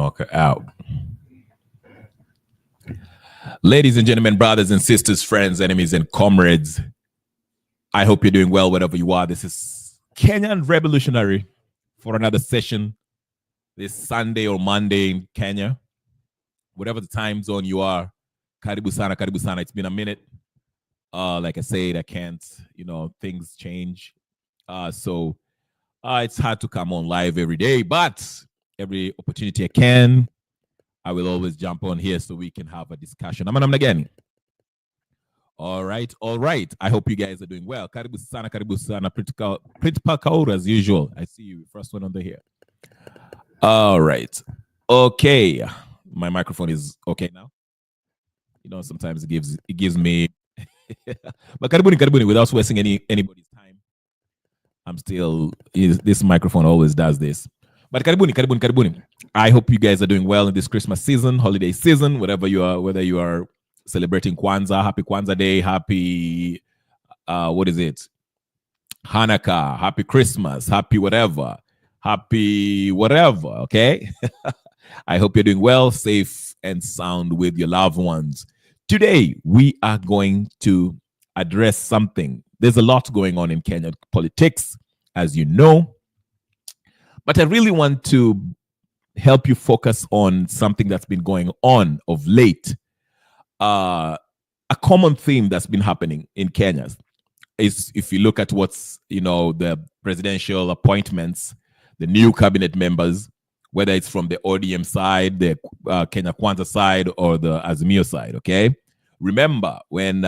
knock her out. Ladies and gentlemen, brothers and sisters, friends, enemies, and comrades, I hope you're doing well wherever you are. This is Kenyan Revolutionary for another session this Sunday or Monday in Kenya. Whatever the time zone you are, karibu sana, karibu sana. It's been a minute. Like I said, I can't, things change. So it's hard to come on live every day, but every opportunity I can, I will always jump on here so we can have a discussion. I'm again. All right. I hope you guys are doing well. Karibu sana. Pretty Kaur as usual. I see you. First one on the here. All right. Okay. My microphone is okay now. Sometimes it gives me. But karibuni, without wasting anybody's time. I'm still. This microphone always does this. But karibuni. I hope you guys are doing well in this Christmas season, holiday season, whatever you are, whether you are celebrating Kwanzaa, happy Kwanzaa Day, happy, what is it? Hanukkah, happy Christmas, happy whatever, okay? I hope you're doing well, safe and sound with your loved ones. Today, we are going to address something. There's a lot going on in Kenyan politics, as you know, but I really want to help you focus on something that's been going on of late. A common theme that's been happening in Kenya is, if you look at what's, the presidential appointments, the new cabinet members, whether it's from the ODM side, the Kenya Kwanza side, or the Azimio side, okay? Remember when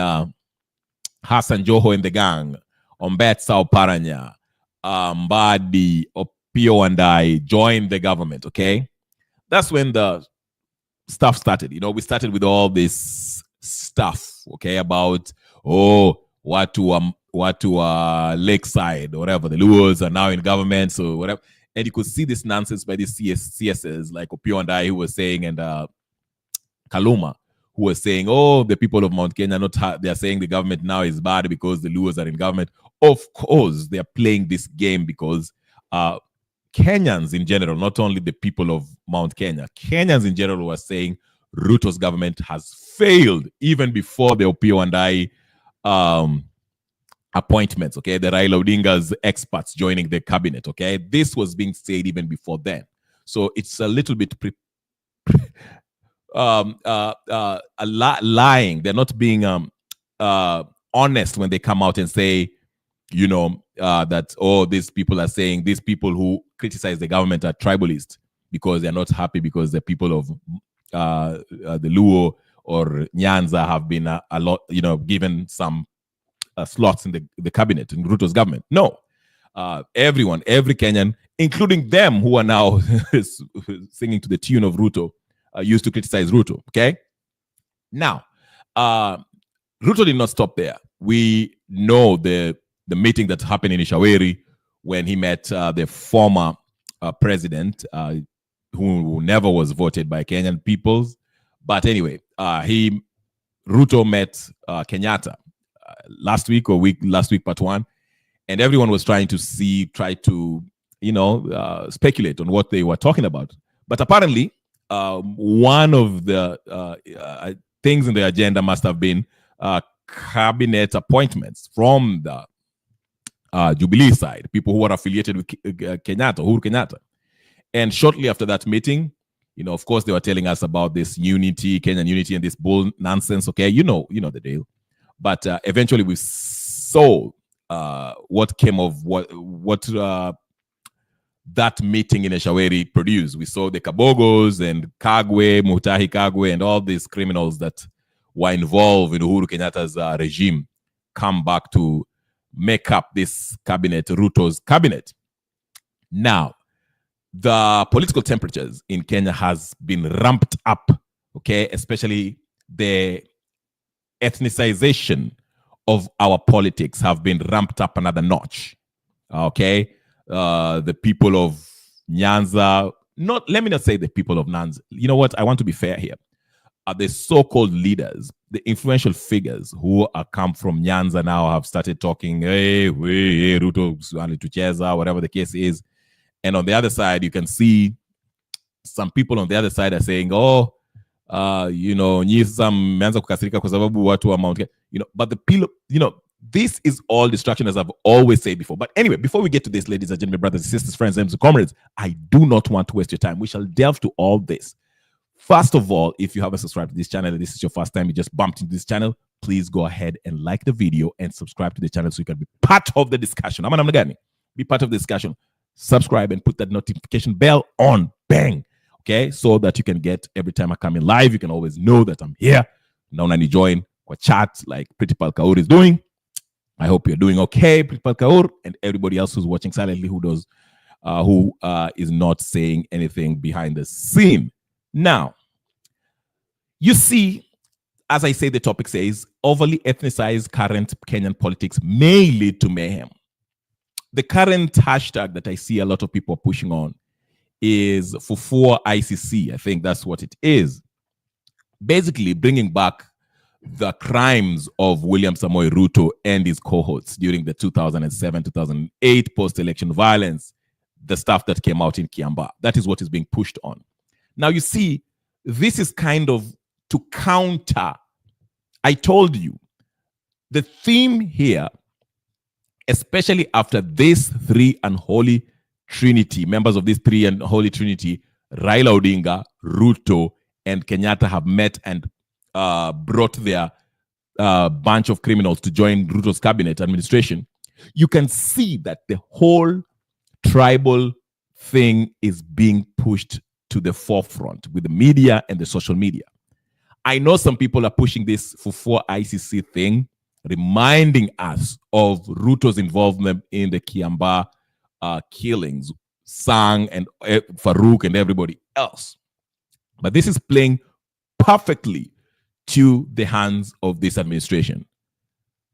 Hassan Joho and the gang, Ombetsa Oparanya, Mbadi, Opio and I joined the government, okay? That's when the stuff started. We started with all this stuff, okay, about what to Lakeside or whatever. The Luos are now in government, so whatever. And you could see this nonsense by these CSs like Opio and I, who was saying, and Kaluma, who was saying, the people of Mount Kenya they're saying the government now is bad because the Luos are in government. Of course, they're playing this game because Kenyans in general, not only the people of Mount Kenya, Kenyans in general were saying Ruto's government has failed even before the Opio and I appointments, okay? The Raila Odinga's experts joining the cabinet, okay? This was being said even before then. So it's a little bit lying. They're not being honest when they come out and say, that, these people are saying, these people who criticize the government are tribalist because they're not happy because the people of the Luo or Nyanza have been a lot, given some slots in the cabinet, in Ruto's government. No. Every Kenyan, including them who are now singing to the tune of Ruto, used to criticize Ruto, okay? Now, Ruto did not stop there. We know the meeting that happened in Ishaweri when he met the former president, who never was voted by Kenyan peoples. But anyway, Ruto met Kenyatta last week, part one, and everyone was trying to speculate on what they were talking about. But apparently, one of the things in the agenda must have been cabinet appointments from the Jubilee side, people who are affiliated with Uhuru Kenyatta. And shortly after that meeting, of course, they were telling us about this unity, Kenyan unity, and this bull nonsense. Okay, you know the deal. But eventually, we saw what came of what that meeting in Eshaweri produced. We saw the Kabogos and Mutahi Kagwe, and all these criminals that were involved in Uhuru Kenyatta's regime come back to make up this cabinet, Ruto's cabinet. Now, the political temperatures in Kenya has been ramped up, okay, especially the ethnicization of our politics have been ramped up another notch, okay? The people of Nyanza, let me not say the people of Nyanza. You know what? I want to be fair here. The so-called leaders, the influential figures who come from Nyanza now have started talking, hey, Ruto, whatever the case is. And on the other side, you can see some people on the other side are saying, oh, nyi sasa mmeanza kukasirika kwa sababu watu wa Mount Kenya, but the people, this is all distraction, as I've always said before. But anyway, before we get to this, ladies and gentlemen, brothers and sisters, friends and comrades, I do not want to waste your time. We shall delve to all this. First of all, if you haven't subscribed to this channel and this is your first time, you just bumped into this channel, please go ahead and like the video and subscribe to the channel so you can be part of the discussion. Be part of the discussion. Subscribe and put that notification bell on. Bang. Okay? So that you can get every time I come in live, you can always know that I'm here. Now when you join or chat like Pretty Pal Kaur is doing. I hope you're doing okay, Pretty Pal Kaur, and everybody else who's watching silently who is not saying anything behind the scene. Now, you see, as I say, the topic says, overly ethnicized current Kenyan politics may lead to mayhem. The current hashtag that I see a lot of people pushing on is for ICC. I think that's what it is. Basically, bringing back the crimes of William Samoei Ruto and his cohorts during the 2007-2008 post-election violence, the stuff that came out in Kiambaa. That is what is being pushed on. Now, you see, this is kind of to counter. I told you, the theme here, especially after this three unholy trinity, members of this three unholy trinity, Raila Odinga, Ruto, and Kenyatta have met and brought their bunch of criminals to join Ruto's cabinet administration, you can see that the whole tribal thing is being pushed to the forefront with the media and the social media. I know some people are pushing this for ICC thing, reminding us of Ruto's involvement in the Kiambaa killings, Sang and Farouk and everybody else. But this is playing perfectly to the hands of this administration.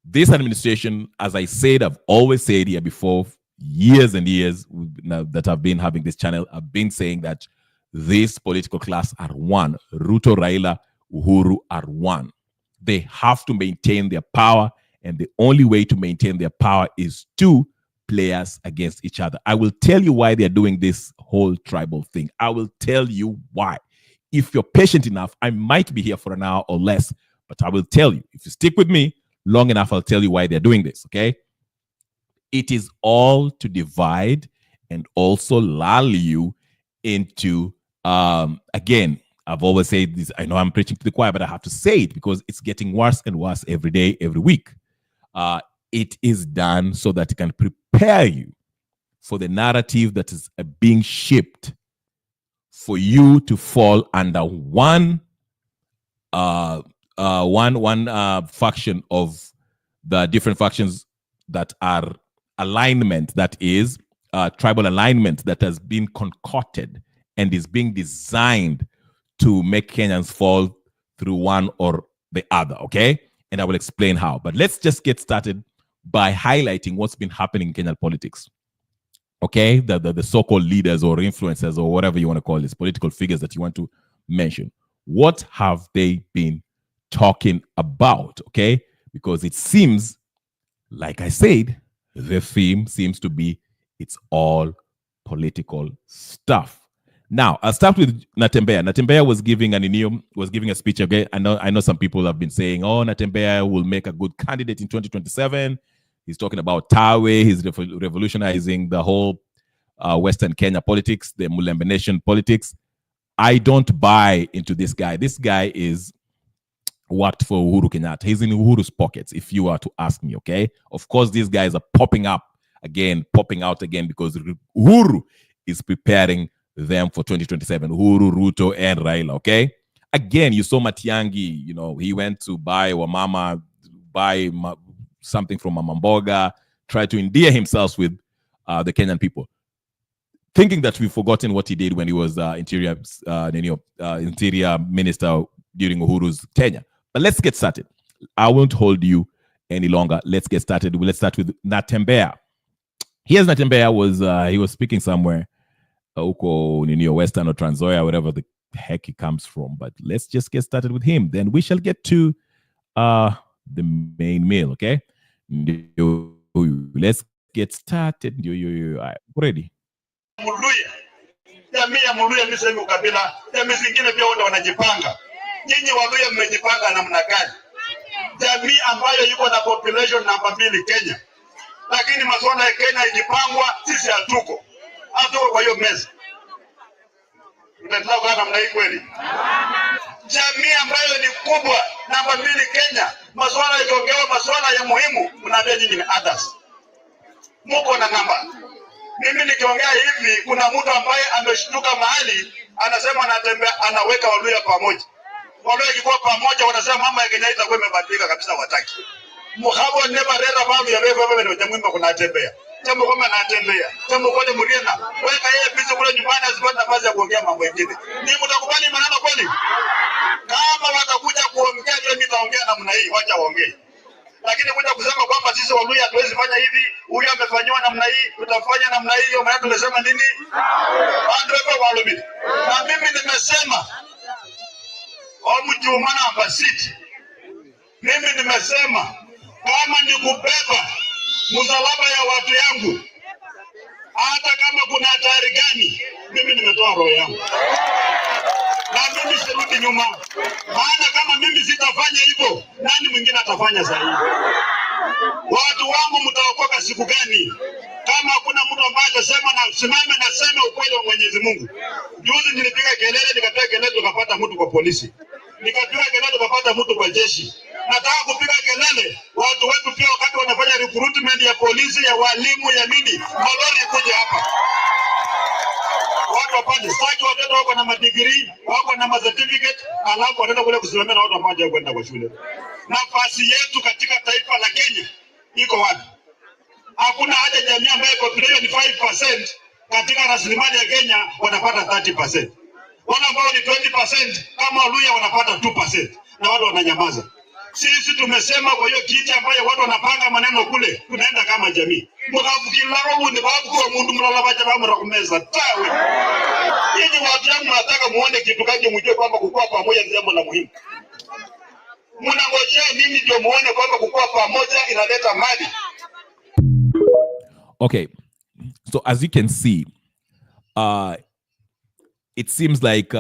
This administration, as I said, I've always said here before, years and years now that I've been having this channel, I've been saying that this political class are one. Ruto, Raila, Uhuru are one. They have to maintain their power, and the only way to maintain their power is two players against each other. I will tell you why they're doing this whole tribal thing. I will tell you why. If you're patient enough, I might be here for an hour or less, but I will tell you. If you stick with me long enough, I'll tell you why they're doing this, okay? It is all to divide and also lull you into, again, I've always said this, I know I'm preaching to the choir, but I have to say it because it's getting worse and worse every day, every week. It is done so that it can prepare you for the narrative that is being shipped for you to fall under one faction of the different factions that are alignment, that is tribal alignment that has been concocted and is being designed to make Kenyans fall through one or the other, okay? And I will explain how. But let's just get started by highlighting what's been happening in Kenyan politics. Okay, the so-called leaders or influencers or whatever you want to call this, political figures that you want to mention. What have they been talking about? Okay, because it seems, like I said, the theme seems to be it's all political stuff. Now, I'll start with Natembeya. Natembeya was giving a speech. Okay, I know some people have been saying, "Oh, Natembeya will make a good candidate in 2027." He's talking about Tawe. He's revolutionizing the whole Western Kenya politics, the Mulembe Nation politics. I don't buy into this guy. This guy is worked for Uhuru Kenyatta. He's in Uhuru's pockets, if you are to ask me, okay? Of course, these guys are popping out again because Uhuru is preparing them for 2027. Uhuru, Ruto, and Raila, okay? Again, you saw Matiang'i, he went to buy something from Mama Mboga, tried to endear himself with the Kenyan people, thinking that we've forgotten what he did when he was interior minister during Uhuru's tenure. But let's get started. I won't hold you any longer. Let's get started. Let's start with Natembeya. Here's Natembeya he was speaking somewhere, Western or Trans Nzoia, wherever the heck he comes from. But let's just get started with him. Then we shall get to the main meal, okay? Let's get started. Ready? Jamii ya Muluya misemi ukabila, jamii zingine pia wao wanajipanga. Nyinyi Waluya mmejipanga namna gani? Jamii ambayo yuko na population namba 2 Kenya. Lakini masuala ya Kenya ikipangwa, sisi hatuko kwa hiyo meza. Tunataka kwa namna hii kweli? Jamii ambayo ni kubwa namba 2 Kenya, masuala yakiongewa, masuala ya muhimu, mnaambia nyinyi ni others. Mko na namba. Mimi nikiongea hivi, kuna mtu ambaye ameshtuka mahali anasema anatembea, anaweka Waluya pamoja. Waluya ikikuwa pamoja wanasema mama ya Kenya itakuwa imebadilika kabisa, wataki. Muhabo never rera babu ya baba baba ndio mwimba kuna tembea. Jambo kama anatembea. Jambo kole Muriena. Weka yeye bizi kule nyumbani asipate nafasi ya kuongea mambo mengine. Ni mtakubali maneno kweli? Kama watakuja kuongea vile nitaongea namna hii, wacha waongee. Lakini kuja kusema kwamba sisi Waluya hatuwezi fanya hivi, huyu amefanywa namna hii, tutafanya namna hiyo, maana tunasema nini? Andrepo Walubi. Na mimi nimesema Omujumana Ambasiti. Mimi nimesema kama ni kubeba msalaba ya watu yangu, hata kama kuna hatari gani, mimi nimetoa roho yangu. Na mimi sirudi nyuma. Maana kama mimi sitafanya hivyo, nani mwingine atafanya zaidi? Watu wangu mtaokoka siku gani? Kama hakuna mtu ambaye atasema na simame na sema ukweli wa Mwenyezi Mungu. Juzi nilipiga kelele, nikapiga kelele tukapata mtu kwa polisi. Nikapiga kelele tukapata mtu kwa jeshi. Nataka kupiga kelele watu wetu pia wakati wanafanya recruitment ya polisi, ya walimu, ya nini, malori kuja hapa. Watu wapande, sitaki watoto wako na madigrii, wako na certificate, alafu wataenda kule kusimamia na watu ambao kwenda kwa shule. Nafasi yetu katika taifa la Kenya iko wapi? Hakuna haja jamii ambayo population ni 5% katika rasilimali ya Kenya wanapata 30%. Wale ambao ni 20% kama Waluya wanapata 2% na watu wananyamaza. Sisi tumesema kwa hiyo kiti ambayo watu wanapanga maneno kule, tunaenda kama jamii. Mkafikirao ni babu kwa mundu mlala bacha bamu rakumeza tawe. Yeye watu yangu nataka muone kitu kaje, mjue kwamba kukua pamoja ni jambo la muhimu. Mnangojea nini ndio muone kwamba kukua pamoja inaleta mali? Okay. So as you can see, it seems like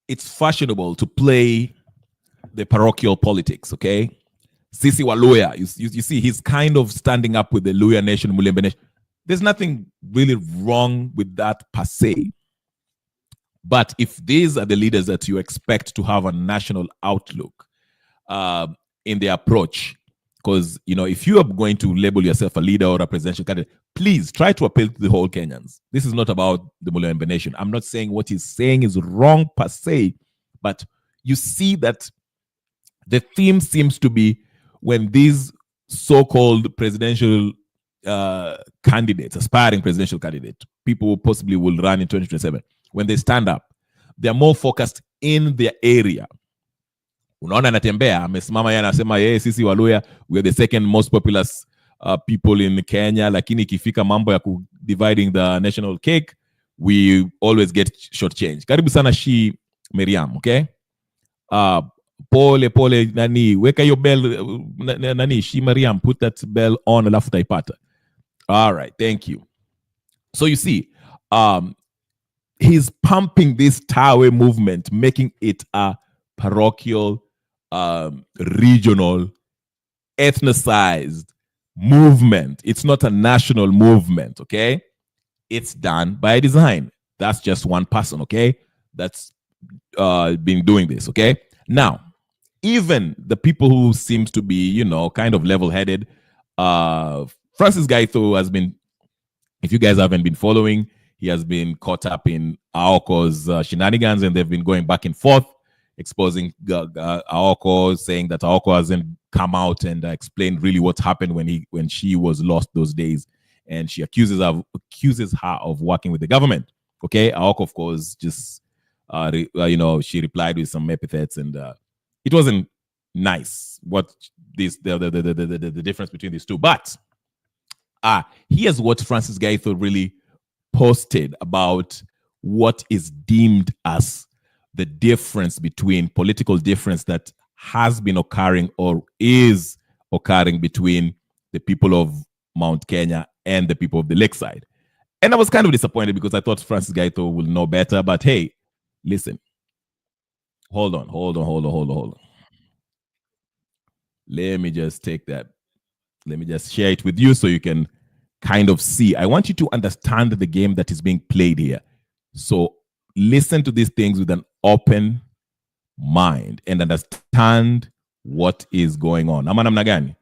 it's fashionable to play the parochial politics, okay? Sisi Waluya, you see, he's kind of standing up with the Luya nation, Mulembe nation. There's nothing really wrong with that per se. But if these are the leaders that you expect to have a national outlook in their approach, because, you know, if you are going to label yourself a leader or a presidential candidate, please try to appeal to the whole Kenyans. This is not about the Mulembe nation. I'm not saying what he's saying is wrong per se, but you see that the theme seems to be when these so-called presidential candidates, aspiring presidential candidates, people who possibly will run in 2027, when they stand up, they're more focused in their area. Unaona anatembea, amesimama yeye anasema yeye sisi Waluya, we are the second most populous people in Kenya, lakini ikifika mambo ya dividing the national cake, we always get shortchanged. Karibu sana Shi Miriam, okay? Pole nani, weka hiyo bell nani, Shi Miriam, put that bell on alafu taipata. All right, thank you. So you see, he's pumping this Tawe movement, making it a parochial, regional, ethnicized movement. It's not a national movement, okay? It's done by design. That's just one person, okay? That's been doing this, okay? Now, even the people who seems to be, you know, kind of level-headed, Francis Gaitho has been, if you guys haven't been following, he has been caught up in Aoko's shenanigans, and they've been going back and forth, exposing Aoko, saying that Aoko hasn't come out and explained really what happened when she was lost those days, and she accuses her of working with the government. Okay, Aoko, of course, just you know, she replied with some epithets, and it wasn't nice. What the difference between these two, but here's what Francis Gaitho really posted about what is deemed as the difference between political difference that has been occurring or is occurring between the people of Mount Kenya and the people of the lakeside. And I was kind of disappointed because I thought Francis Gaito will know better. But hey, listen. Hold on. Let me just take that. Let me just share it with you so you can kind of see. I want you to understand the game that is being played here. So listen to these things with an open mind and understand what is going on. Ama namna gani?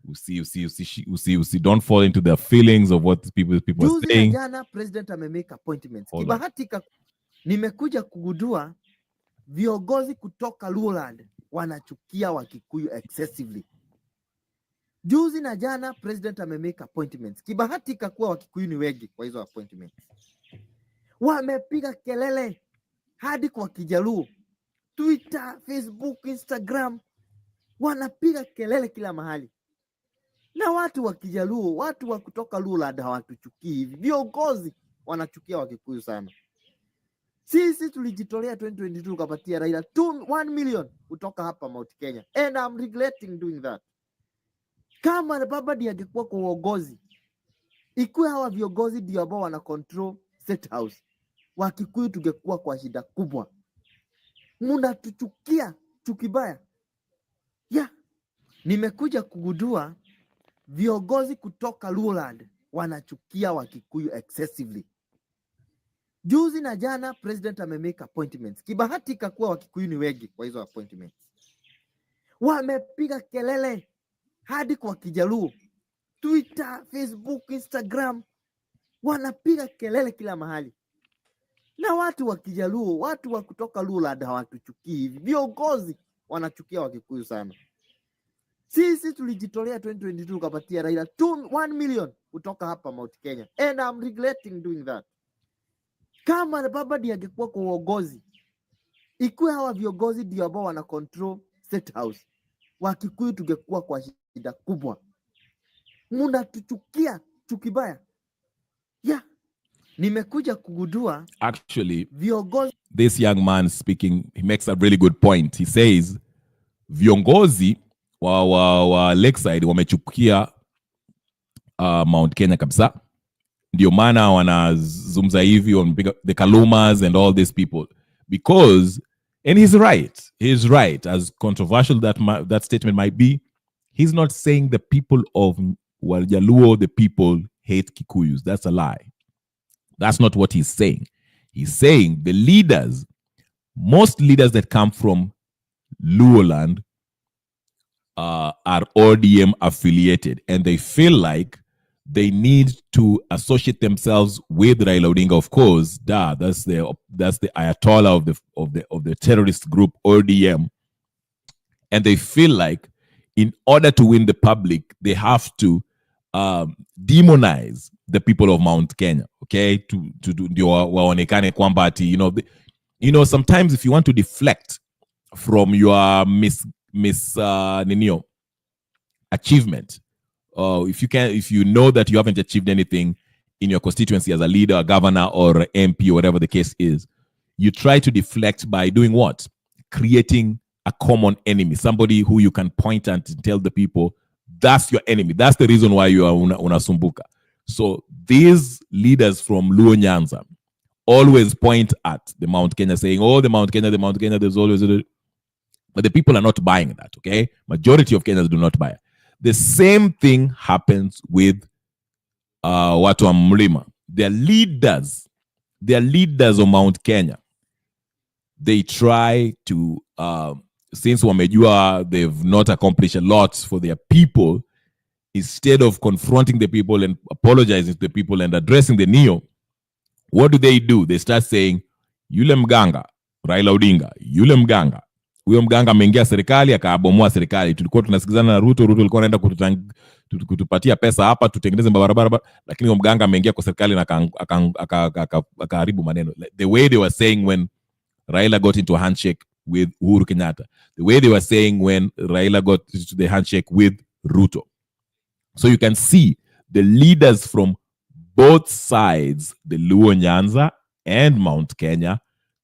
Usi, don't fall into the feelings of what people are saying. Jana president amemake appointments. Kibahatika nimekuja kugundua viongozi kutoka Luoland wanachukia Wakikuyu excessively. Juzi na jana president amemake appointments. Kibahatika kuwa Wakikuyu ni wengi kwa hizo appointments. Wamepiga kelele hadi kwa Kijaluo. Twitter, Facebook, Instagram. Wanapiga kelele kila mahali. Na watu wa Kijaluo, watu wa kutoka Luoland hawatuchukii hivi. Viongozi wanachukia Wakikuyu sana. Sisi tulijitolea 2022 kupatia Raila 1 million kutoka hapa Mount Kenya. And I'm regretting doing that. Kama baba ndiye angekuwa kwa uongozi, ikuwe hawa viongozi ndio ambao wana control State House, Wakikuyu tungekuwa kwa shida kubwa. Mnatuchukia chukibaya. Nimekuja kugundua viongozi kutoka Luoland wanachukia Wakikuyu excessively. Juzi na jana president amemake appointments. Kibahatika kuwa Wakikuyu ni wengi kwa hizo appointments. Wamepiga kelele hadi kwa Kijaluo. Twitter, Facebook, Instagram. Wanapiga kelele kila mahali. Na watu wa Kijaluo, watu wa kutoka Luoland hawatuchukii hivi. Viongozi wanachukia Wakikuyu sana. Sisi tulijitolea 2022 kupatia Raila 1 million kutoka hapa Mount Kenya. And I'm regretting doing that. Kama baba ndiye angekuwa kwa uongozi, ikuwe hawa viongozi ndio ambao wana control State House, Wakikuyu tungekuwa kwa shida kubwa. Mnatuchukia chukibaya. Nimekuja kugundua actually viongozi. This young man speaking, he makes a really good point. He says viongozi wa Lakeside wamechukia Mount Kenya kabisa. Ndio maana wanazungumza hivi, the Kalumas and all these people, because, and he's right, as controversial that statement might be, he's not saying the people of Wajaluo, the people hate Kikuyus. That's a lie. That's not what he's saying. He's saying the leaders, most leaders that come from Luoland are ODM affiliated, and they feel like they need to associate themselves with Raila Odinga. Of course, that's the Ayatollah of the terrorist group ODM, and they feel like in order to win the public, they have to demonize the people of Mount Kenya. Okay, to do waonekane kwamba ati, sometimes if you want to deflect from your achievement, if you know that you haven't achieved anything in your constituency as a leader, a governor, or MP, or whatever the case is, you try to deflect by doing what? Creating a common enemy, somebody who you can point at and tell the people, that's your enemy. That's the reason why you are unasumbuka. So these leaders from Luo Nyanza always point at the Mount Kenya, saying, oh, the Mount Kenya, there's always... But the people are not buying that, okay? Majority of Kenyans do not buy it. The same thing happens with watu wa Mlima. Their leaders of Mount Kenya, they try to, since wamejua they've not accomplished a lot for their people, instead of confronting the people and apologizing to the people and addressing the Neo, what do? They start saying, yule mganga, Raila Odinga, yule mganga, huyo mganga ameingia serikali akaabomoa serikali. Tulikuwa tunasikizana na Ruto alikuwa anaenda kutupatia pesa hapa tutengeneze barabara, lakini huyo mganga ameingia kwa serikali na akaharibu maneno. The way they were saying when Raila got into a handshake with Uhuru Kenyatta, the way they were saying when Raila got to the handshake with Ruto. So you can see the leaders from both sides, the Luo Nyanza and Mount Kenya,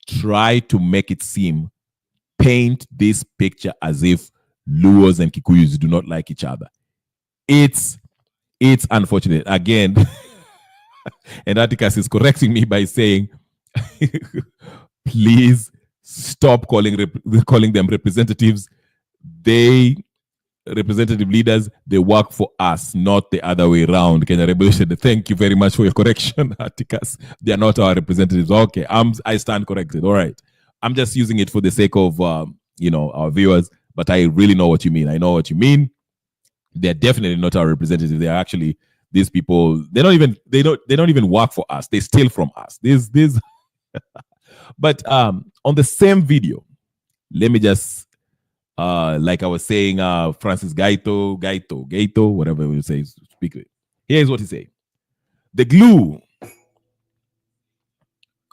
try to make it seem, paint this picture as if Luos and Kikuyus do not like each other. It's unfortunate. Again, And Atticus is correcting me by saying, please stop calling them representatives. They representative leaders, they work for us, not the other way around. Kenya Revolution, thank you very much for your correction, Atticus. They are not our representatives. Okay, I stand corrected. All right. I'm just using it for the sake of our viewers, but I really know what you mean. I know what you mean. They're definitely not our representatives. They are actually these people. They don't even work for us. They steal from us. This But on the same video, let me just like I was saying, Francis Gaito, whatever we say, speak it. Here's what he said. The glue,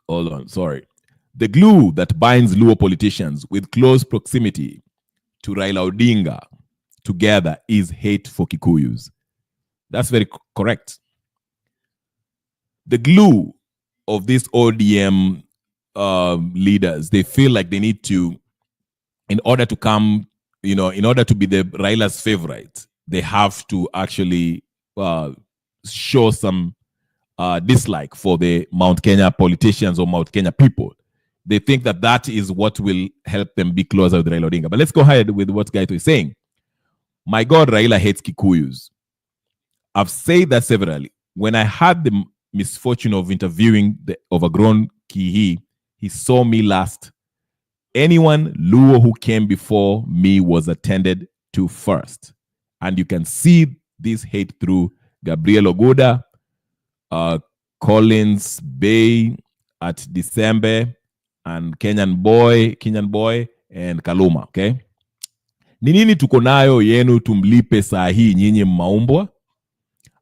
hold on, sorry. The glue that binds Luo politicians with close proximity to Raila Odinga together is hate for Kikuyus. That's very correct. The glue of these ODM leaders, they feel like they need to, in order to come, in order to be the Raila's favorite, they have to actually show some dislike for the Mount Kenya politicians or Mount Kenya people. They think that is what will help them be closer with Raila Odinga. But let's go ahead with what Gaito is saying. My God, Raila hates Kikuyus. I've said that severally. When I had the misfortune of interviewing the overgrown Kihi, he saw me last. Anyone Luo who came before me was attended to first. And you can see this hate through Gabriel Ogoda, Collins Bay at December, and Kenyan boy, and Kaluma, okay? Ni nini tuko nayo yenu tumlipe saa hii nyinyi maumbwa?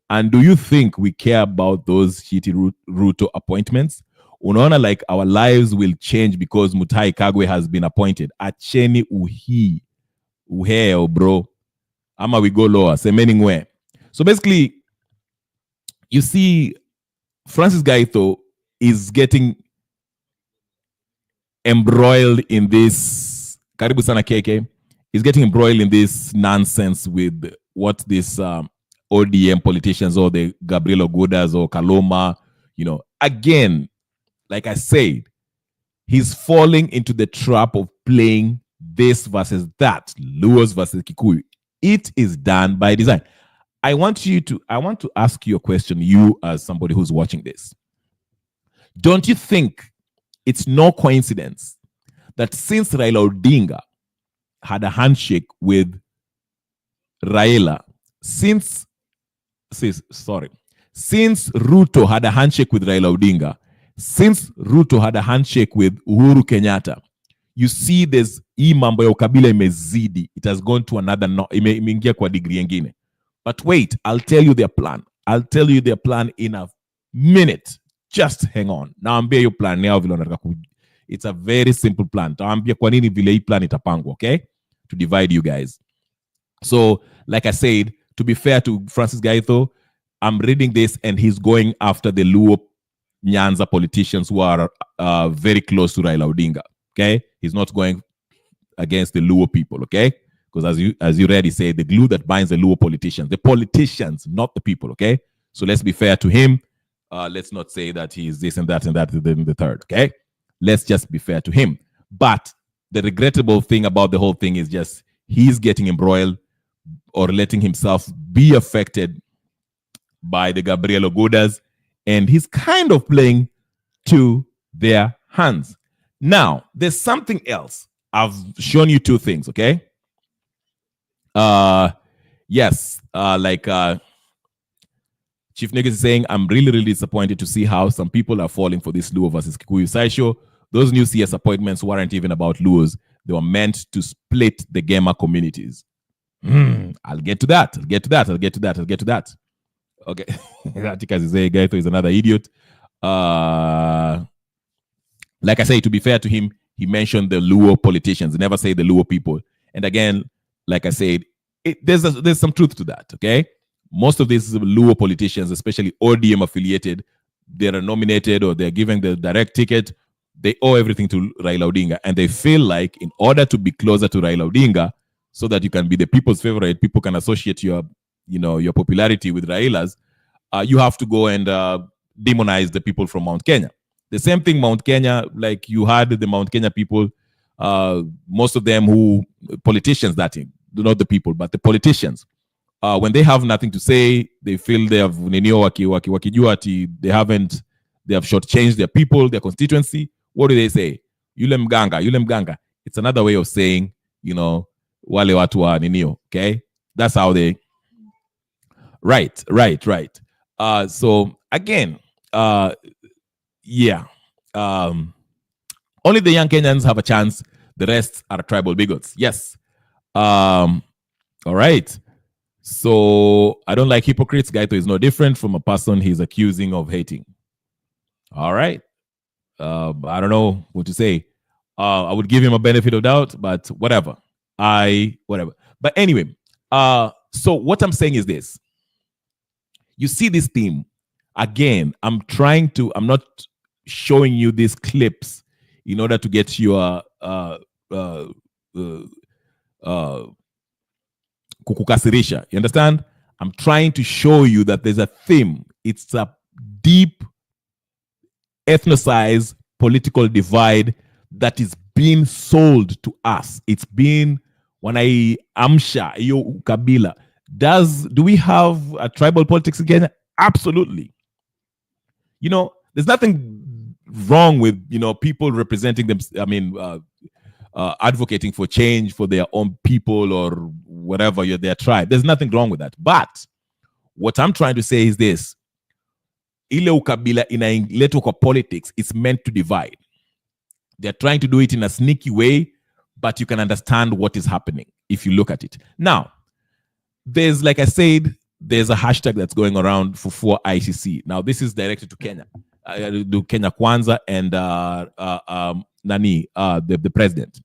And do you think we care about those shitty Ruto appointments? Unaona like our lives will change because Mutahi Kagwe has been appointed. Acheni uheo, bro. Ama we go lower. Semening where? So basically, you see, Francis Gaito is getting embroiled in this. Karibu sana KK. He's getting embroiled in this nonsense with what this ODM politicians or the Gabriel Ogodas or Kaloma, again, like I said, he's falling into the trap of playing this versus that, Luos versus Kikuyu. It is done by design. I want to ask you a question, you as somebody who's watching this. Don't you think it's no coincidence that since Raila Odinga had a handshake with Raila, since Ruto had a handshake with Raila Odinga, since Ruto had a handshake with Uhuru Kenyatta, you see there's hii mambo ya ukabila imezidi. It has gone to another, imeingia kwa degree nyingine. But wait, I'll tell you their plan. I'll tell you their plan in a minute. Just hang on. Naambia hiyo plan yao vile wanataka ku. It's a very simple plan. Taambia kwa nini vile hii plan itapangwa, okay? To divide you guys. So, like I said, to be fair to Francis Gaito, I'm reading this and he's going after the Luo Nyanza politicians who are very close to Raila Odinga, okay? He's not going against the Luo people, okay? Because as you already said, the glue that binds the Luo politicians, not the people, okay? So let's be fair to him. Let's not say that he's this and that and that and then the third, okay? Let's just be fair to him. But the regrettable thing about the whole thing is just he's getting embroiled or letting himself be affected by the Gabriel Ogodas, and he's kind of playing to their hands. Now, there's something else. I've shown you two things, okay? Yes, like Chief Niggas is saying, I'm really, really disappointed to see how some people are falling for this Luo versus Kikuyu sideshow. Those new CS appointments weren't even about Luos. They were meant to split the gamer communities. I'll get to that. Okay. Atticus is saying Gaito is another idiot. Like I say, to be fair to him, he mentioned the Luo politicians. He never say the Luo people. And again, like I said, there's some truth to that, okay? Most of these Luo politicians, especially ODM affiliated, they're nominated or they're given the direct ticket. They owe everything to Raila Odinga. And they feel like in order to be closer to Raila Odinga, so that you can be the people's favorite, people can associate your popularity with Raila's, you have to go and demonize the people from Mount Kenya. The same thing, Mount Kenya, like you had the Mount Kenya people, most of them who, politicians, not the people, but the politicians, when they have nothing to say, they feel they have, they have shortchanged their people, their constituency. What do they say? Yule mganga. It's another way of saying, wale watu wa ninio, okay? That's how they, right. So again, yeah. Only the young Kenyans have a chance. The rest are tribal bigots. Yes. All right. So I don't like hypocrites. Gaito is no different from a person he's accusing of hating. All right. I don't know what to say. I would give him a benefit of doubt, but whatever. Whatever. But anyway, so what I'm saying is this. You see this theme. Again, I'm not showing you these clips in order to get your kukukasirisha. You understand? I'm trying to show you that there's a theme. It's a deep, ethnicized political divide that is being sold to us. It's been amsha yo kabila. Do we have a tribal politics again? Absolutely. There's nothing wrong with people representing them. I mean, advocating for change for their own people or whatever, their tribe. There's nothing wrong with that. But what I'm trying to say is this: ile ukabila inaletwa kwa politics, it's meant to divide. They're trying to do it in a sneaky way, but you can understand what is happening if you look at it. Now, there's, like I said, there's a hashtag that's going around for ICC. Now, this is directed to Kenya. Do Kenya Kwanza and the president.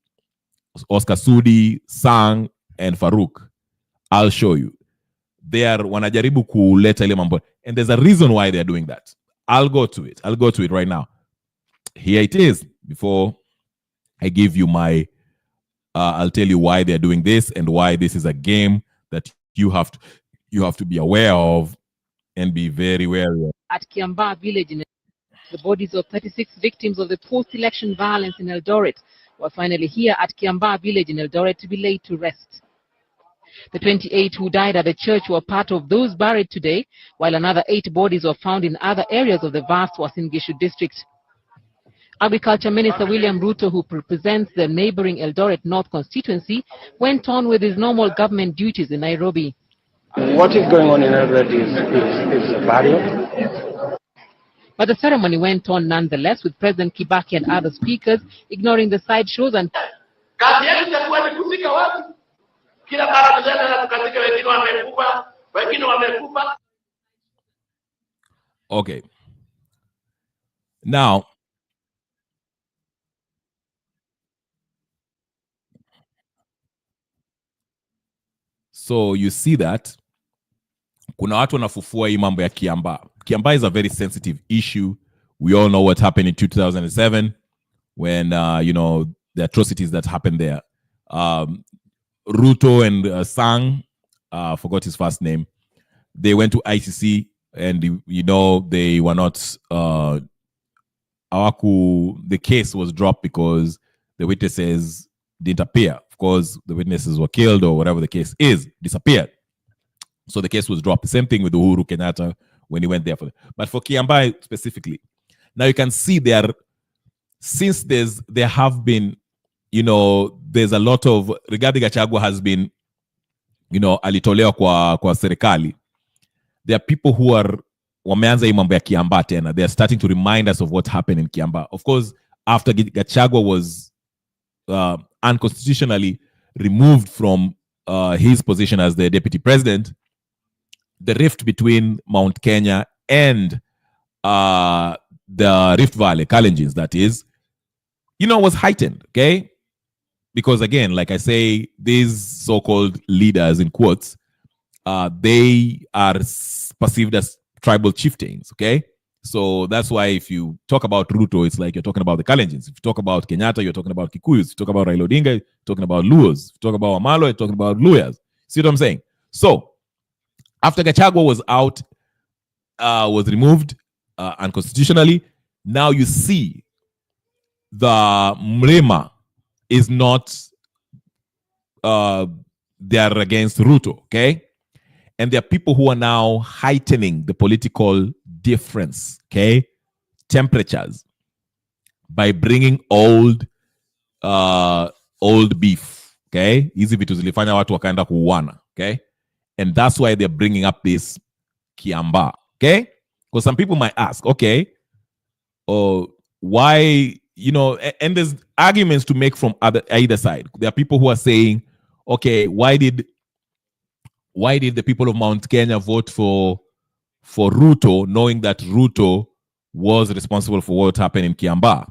Oscar Sudi, Sang, and Farouk. I'll show you. They are wanajaribu kuleta ile mambo. And there's a reason why they're doing that. I'll go to it right now. Here it is. Before I give you my, I'll tell you why they're doing this and why this is a game that you have to be aware of and be very wary of. At Kiambaa village, the bodies of 36 victims of the post-election violence in Eldoret were finally here at Kiambaa village in Eldoret to be laid to rest. The 28 who died at the church were part of those buried today, while another 8 bodies were found in other areas of the vast Uasin Gishu district. Agriculture Minister William Ruto, who represents the neighboring Eldoret North constituency, went on with his normal government duties in Nairobi. What is going on in Eldoret is a burial. But the ceremony went on nonetheless, with President Kibaki and other speakers ignoring the sideshows and okay. Now, so you see that kuna watu wanafufua hii mambo ya Kiambaa. Kiambaa is a very sensitive issue. We all know what happened in 2007 when, the atrocities that happened there. Ruto and Sang, forgot his first name, they went to ICC and, they were not, the case was dropped because the witnesses didn't appear. Of course, the witnesses were killed or whatever the case is, disappeared. So the case was dropped. The same thing with Uhuru Kenyatta when he went there. But for Kiambaa specifically, now you can see there have been, there's a lot of, Rigathi Gachagua has been, alitolewa kwa serikali. There are people who are, wameanza hii mambo ya Kiambaa tena. They are starting to remind us of what happened in Kiambaa. Of course, after Gachagua was unconstitutionally removed from his position as the deputy president, the rift between Mount Kenya and the Rift Valley, Kalenjins, that is, was heightened, okay? Because again, like I say, these so-called leaders, in quotes, they are perceived as tribal chieftains, okay? So that's why if you talk about Ruto, it's like you're talking about the Kalenjins. If you talk about Kenyatta, you're talking about Kikuyus. If you talk about Raila Odinga, you're talking about Luos. If you talk about Amalo, you're talking about Luyas. See what I'm saying? So after Gachagua was out, was removed, unconstitutionally. Now you see the Mrema is not, they are against Ruto, okay? And there are people who are now heightening the political difference, okay? Temperatures by bringing old beef, okay? Hizi vitu zilifanya watu wakaenda kuuana, okay? And that's why they're bringing up this Kiamba, okay? Because some people might ask, okay, why, you know, and there's arguments to make from either side. There are people who are saying, okay, why did the people of Mount Kenya vote for Ruto, knowing that Ruto was responsible for what happened in Kiamba,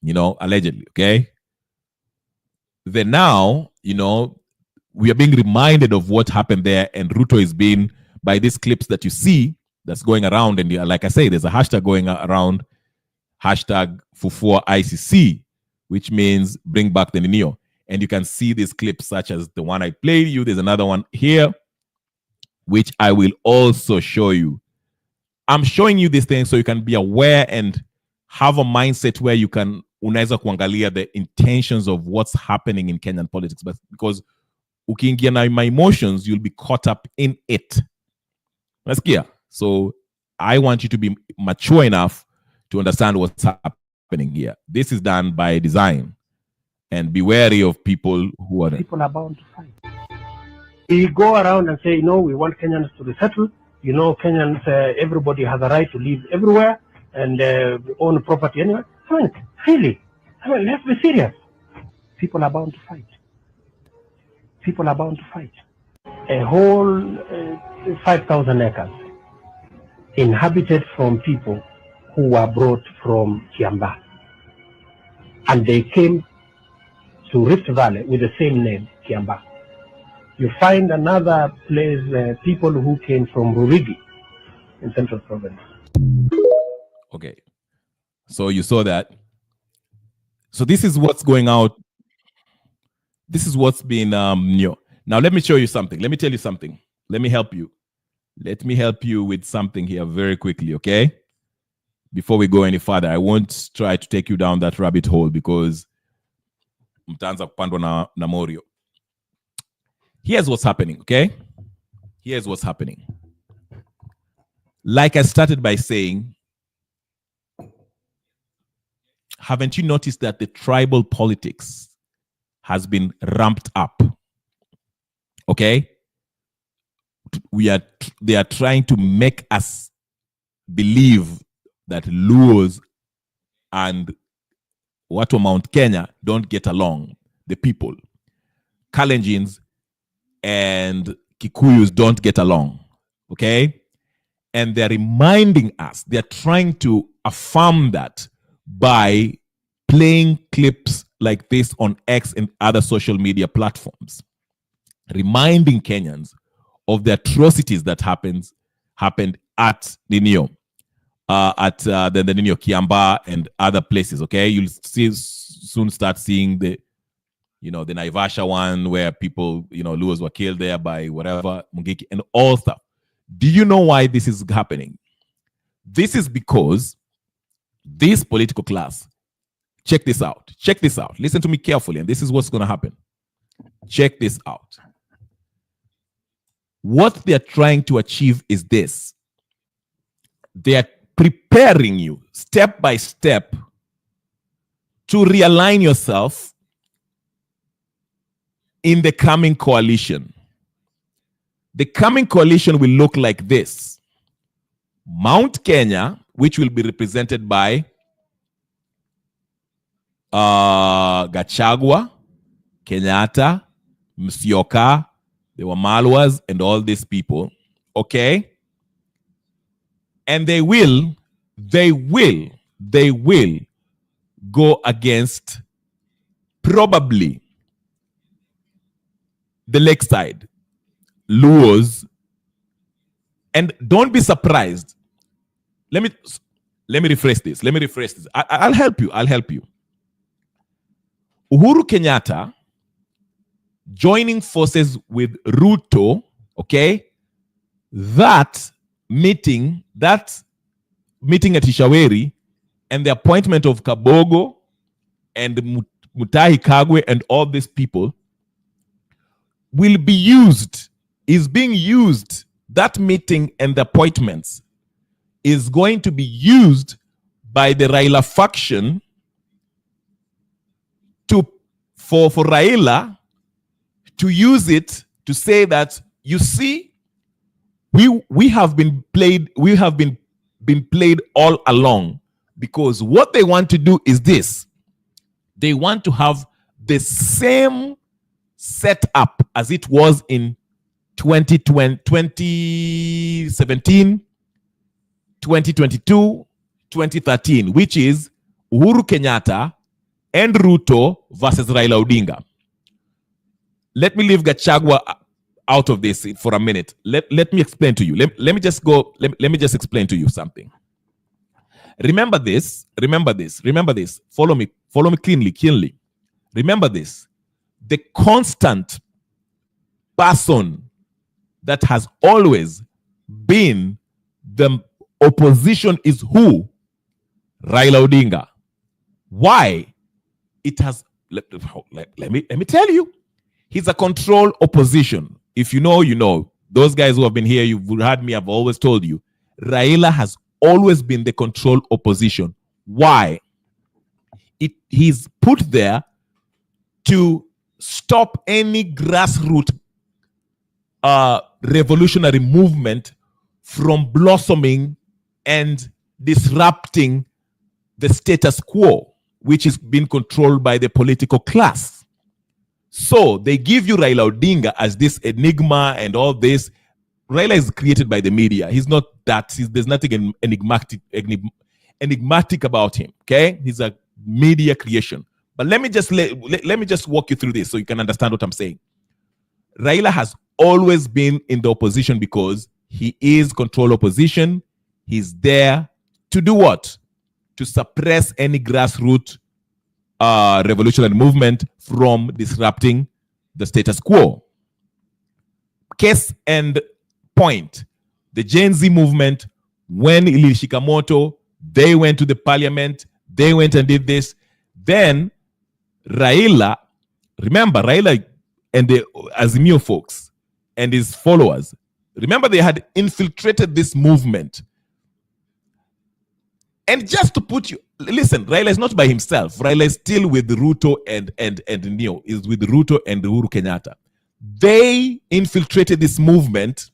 you know, allegedly, okay? Then now, you know, we are being reminded of what happened there, and Ruto is being, by these clips that you see that's going around, and like I say, there's a hashtag going around, hashtag Fufua ICC, which means bring back the Ninio. And you can see these clips such as the one I played you. There's another one here, which I will also show you. I'm showing you this thing so you can be aware and have a mindset where you can unaweza kuangalia the intentions of what's happening in Kenyan politics. But because ukiingia na my emotions, you'll be caught up in it. Nasikia? So I want you to be mature enough to understand what's happening here. This is done by design. And be wary of people who are... People are bound to fight. We go around and say, no, we want Kenyans to resettle. You know, Kenyans, everybody has a right to live everywhere and own property anywhere. I mean, really? I mean, let's be serious. People are bound to fight. People are bound to fight. A whole 5,000 acres inhabited from people who were brought from Kiamba. And they came to Rift Valley with the same name, Kiamba. You find another place, people who came from Rurigi in Central Province. Okay. So you saw that. So this is what's going out. This is what's been new. Now let me show you something. Let me tell you something. Let me help you. Let me help you with something here very quickly, okay? Before we go any further, I won't try to take you down that rabbit hole because mtaanza kupandwa na Morio. Here's what's happening, okay? Here's what's happening. Like I started by saying, haven't you noticed that the tribal politics has been ramped up? Okay? They are trying to make us believe that Luos and Watu Mount Kenya don't get along, the people. Kalenjins and Kikuyus don't get along, okay? And they're reminding us, they're trying to affirm that by playing clips like this on X and other social media platforms, reminding Kenyans of the atrocities that happened at Ninio, at the Ninio Kiamba and other places, okay? You'll soon start seeing the Naivasha one where people, Luos were killed there by whatever, Mungiki, and all stuff. Do you know why this is happening? This is because this political class, check this out. Check this out. Listen to me carefully, and this is what's going to happen. Check this out. What they're trying to achieve is this. They're preparing you step by step to realign yourself in the coming coalition. The coming coalition will look like this. Mount Kenya, which will be represented by Gachagua, Kenyatta, Musyoka, the Wamalwas, and all these people, okay? And they will go against probably the lakeside, Luos, and don't be surprised. Let me rephrase this. I'll help you. Uhuru Kenyatta joining forces with Ruto, okay? That meeting, that meeting at Ishaweri and the appointment of Kabogo and Mutahi Kagwe and all these people will be used, is being used. That meeting and the appointments is going to be used by the Raila faction for Raila to use it to say that, you see, we have been played all along, because what they want to do is this. They want to have the same setup as it was in 2017, 2022, 2013, which is Uhuru Kenyatta and Ruto versus Raila Odinga. Let me leave Gachagua out of this for a minute. Let me explain to you. Let me just explain to you something. Remember this. Follow me keenly. Remember this. The constant person that has always been the opposition is who? Raila Odinga. Why? It has, let me tell you. He's a control opposition. If you know, you know. Those guys who have been here, you've heard me, I've always told you. Raila has always been the control opposition. Why? He's put there to stop any grassroots revolutionary movement from blossoming and disrupting the status quo, which is being controlled by the political class. So they give you Raila Odinga as this enigma and all this. Raila is created by the media. He's not that. There's nothing enigmatic about him. Okay, he's a media creation. But let me just walk you through this so you can understand what I'm saying. Raila has always been in the opposition because he is control opposition. He's there to do what? To suppress any grassroots revolutionary movement from disrupting the status quo. Case and point. The Gen Z movement, when Ili Shikamoto, they went to the parliament, they went and did this. Then Raila, remember Raila and the Azimio folks and his followers, remember they had infiltrated this movement. And just to put you, listen, Raila is not by himself. Raila is still with Ruto and Neo, is with Ruto and Uhuru Kenyatta. They infiltrated this movement.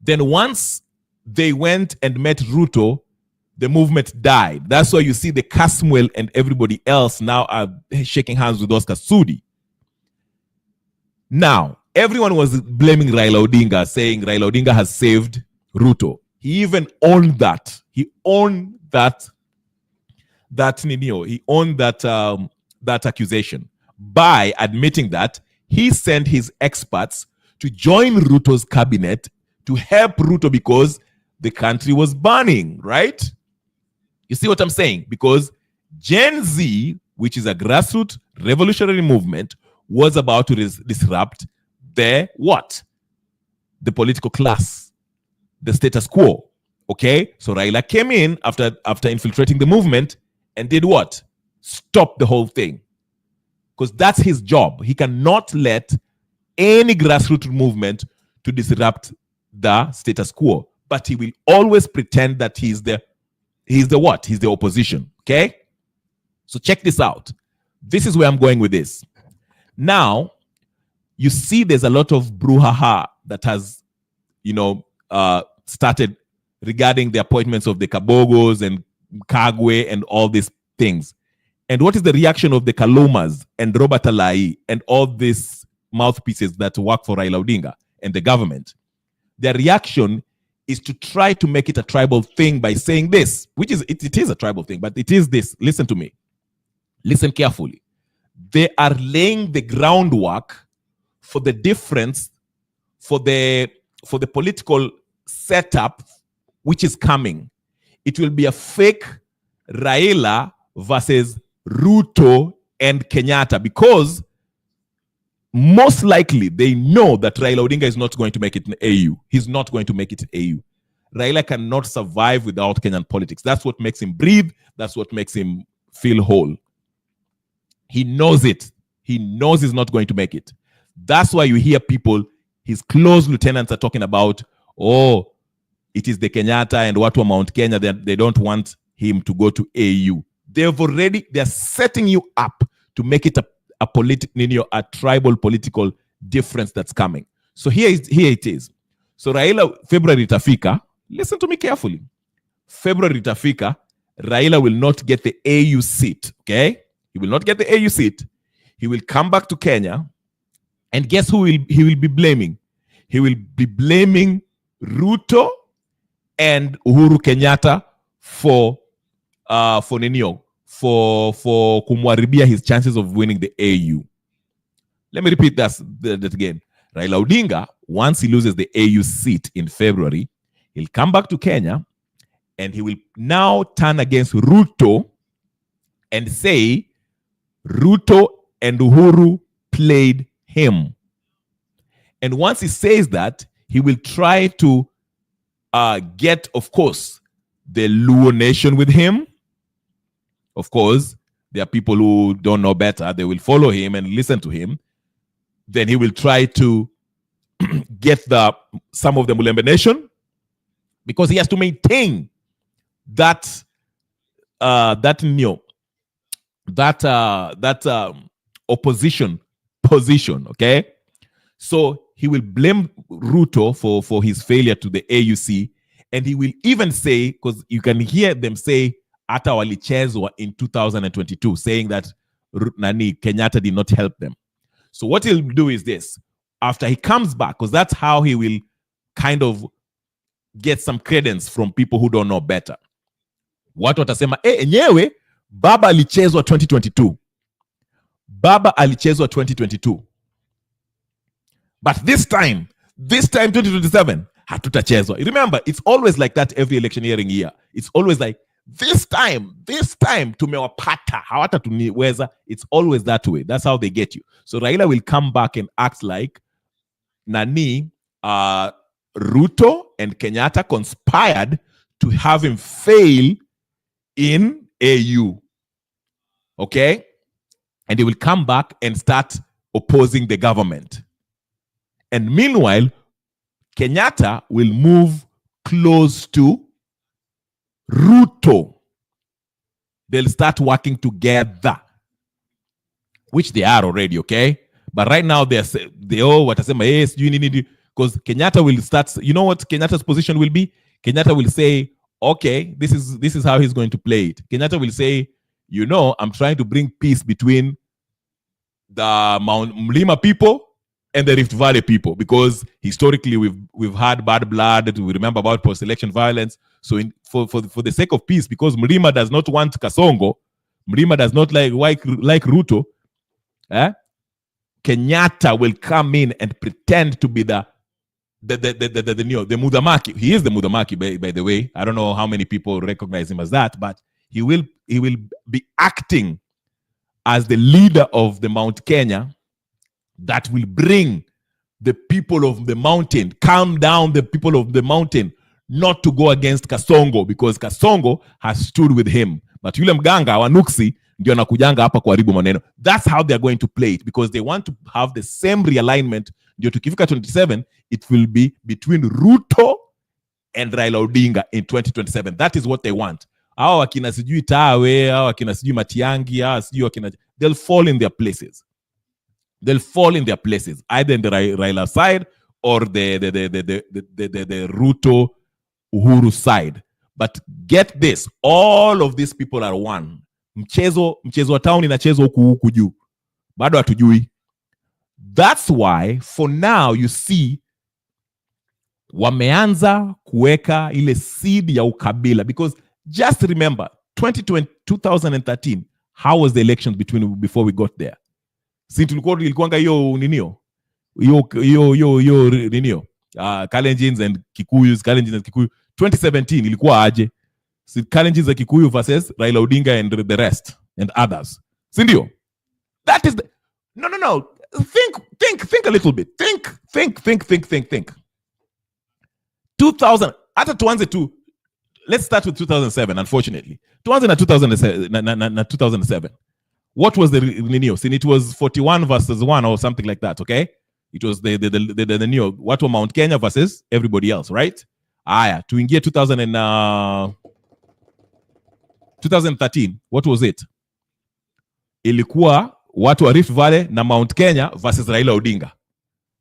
Then once they went and met Ruto, the movement died. That's why you see the Caswell and everybody else now are shaking hands with Oscar Sudi. Now, everyone was blaming Raila Odinga, saying Raila Odinga has saved Ruto. He even owned that. He owned that accusation by admitting that he sent his experts to join Ruto's cabinet to help Ruto because the country was burning, right? You see what I'm saying? Because Gen Z, which is a grassroots revolutionary movement, was about to disrupt the what? The political class, the status quo. Okay, so Raila came in after infiltrating the movement and did what? Stop the whole thing. Because that's his job. He cannot let any grassroots movement to disrupt the status quo. But he will always pretend that he's the what? He's the opposition. Okay? So check this out. This is where I'm going with this. Now, you see there's a lot of brouhaha that has, started regarding the appointments of the Kabogos and Kagwe and all these things. And what is the reaction of the Kalumas and Robert Alai and all these mouthpieces that work for Raila Odinga and the government? Their reaction is to try to make it a tribal thing by saying this, which is, it is a tribal thing, but it is this. Listen to me. Listen carefully. They are laying the groundwork for the difference, for the political setup which is coming. It will be a fake Raila versus Ruto and Kenyatta, because most likely they know that Raila Odinga is not going to make it in AU. He's not going to make it in AU. Raila cannot survive without Kenyan politics. That's what makes him breathe. That's what makes him feel whole. He knows it. He knows he's not going to make it. That's why you hear people, his close lieutenants are talking about, oh, it is the Kenyatta and what were Mount Kenya. They don't want him to go to AU. They're setting you up to make it a tribal political difference that's coming. So here it is. So Raila, February itafika, listen to me carefully. February itafika, Raila will not get the AU seat, okay? He will not get the AU seat. He will come back to Kenya, and guess who he will be blaming? He will be blaming Ruto and Uhuru Kenyatta for kumwaribia his chances of winning the AU. Let me repeat that again. Raila Odinga, once he loses the AU seat in February, he'll come back to Kenya and he will now turn against Ruto and say Ruto and Uhuru played him. And once he says that, he will try to get, of course, the Luo nation with him. Of course, there are people who don't know better. They will follow him and listen to him. Then he will try to get some of the Mulembe nation, because he has to maintain that opposition position. Okay, so he will blame Ruto for his failure to the AUC, and he will even say, because you can hear them say hata walichezwa in 2022, saying that Kenyatta did not help them. So what he'll do is this: after he comes back, because that's how he will kind of get some credence from people who don't know better. Watu watasema, enyewe baba alichezwa 2022. Baba alichezwa 2022. But this time 2027, hatutachezwa. Remember, it's always like that every electioneering year. It's always like, this time tumewapata, hawata tuniweza. It's always that way. That's how they get you. So Raila will come back and act like Ruto and Kenyatta conspired to have him fail in AU. Okay? And he will come back and start opposing the government. And meanwhile, Kenyatta will move close to Ruto. They'll start working together, which they are already, okay? But right now they all watasema, yes, you need, because Kenyatta will start. You know what Kenyatta's position will be? Kenyatta will say, okay, this is how he's going to play it. Kenyatta will say, I'm trying to bring peace between the Mount Mlima people and the Rift Valley people, because historically we've had bad blood. We remember about post-election violence. So for the sake of peace, because Mlima does not want Kasongo, Mlima does not like Ruto, Kenyatta will come in and pretend to be the Mudamaki. He is the Mudamaki, by the way. I don't know how many people recognize him as that, but he will be acting as the leader of the Mount Kenya that will bring the people of the mountain, calm down the people of the mountain, not to go against Kasongo, because Kasongo has stood with him. But yule mganga wa Nuksi ndio anakujanga hapa kuharibu maneno. That's how they're going to play it, because they want to have the same realignment. Ndio tukifika 27, it will be between Ruto and Raila Odinga in 2027. That is what they want. Hao wakina sijui Tawe, hao wakina sijui Matiangi, hao sijui wakina, they'll fall in their places. They'll fall in their places, either in the Raila side or the Ruto Uhuru side. But get this, all of these people are one. Mchezo wa town inachezwa huku juu. Bado hatujui. That's why for now you see wameanza kuweka ile seed ya ukabila, because just remember 2013, how was the elections before we got there? Si tulikuwa ilikuanga hiyo ninio Kalenjins and Kikuyus, 2017 ilikuwa aje? Si Kalenjins and Kikuyu versus Raila Odinga and the rest and others. Si ndio? That is no. Think a little bit. Think. 2000, Hata tuanze tu, let's start with 2007, unfortunately. Tuanze na 2007. What was the news? And it was 41 versus 1 or something like that, okay? It was the new, what were Mount Kenya versus everybody else, right? Aya, tuingie 2013, what was it? Ilikuwa watu wa Rift Valley na Mount Kenya versus Raila Odinga.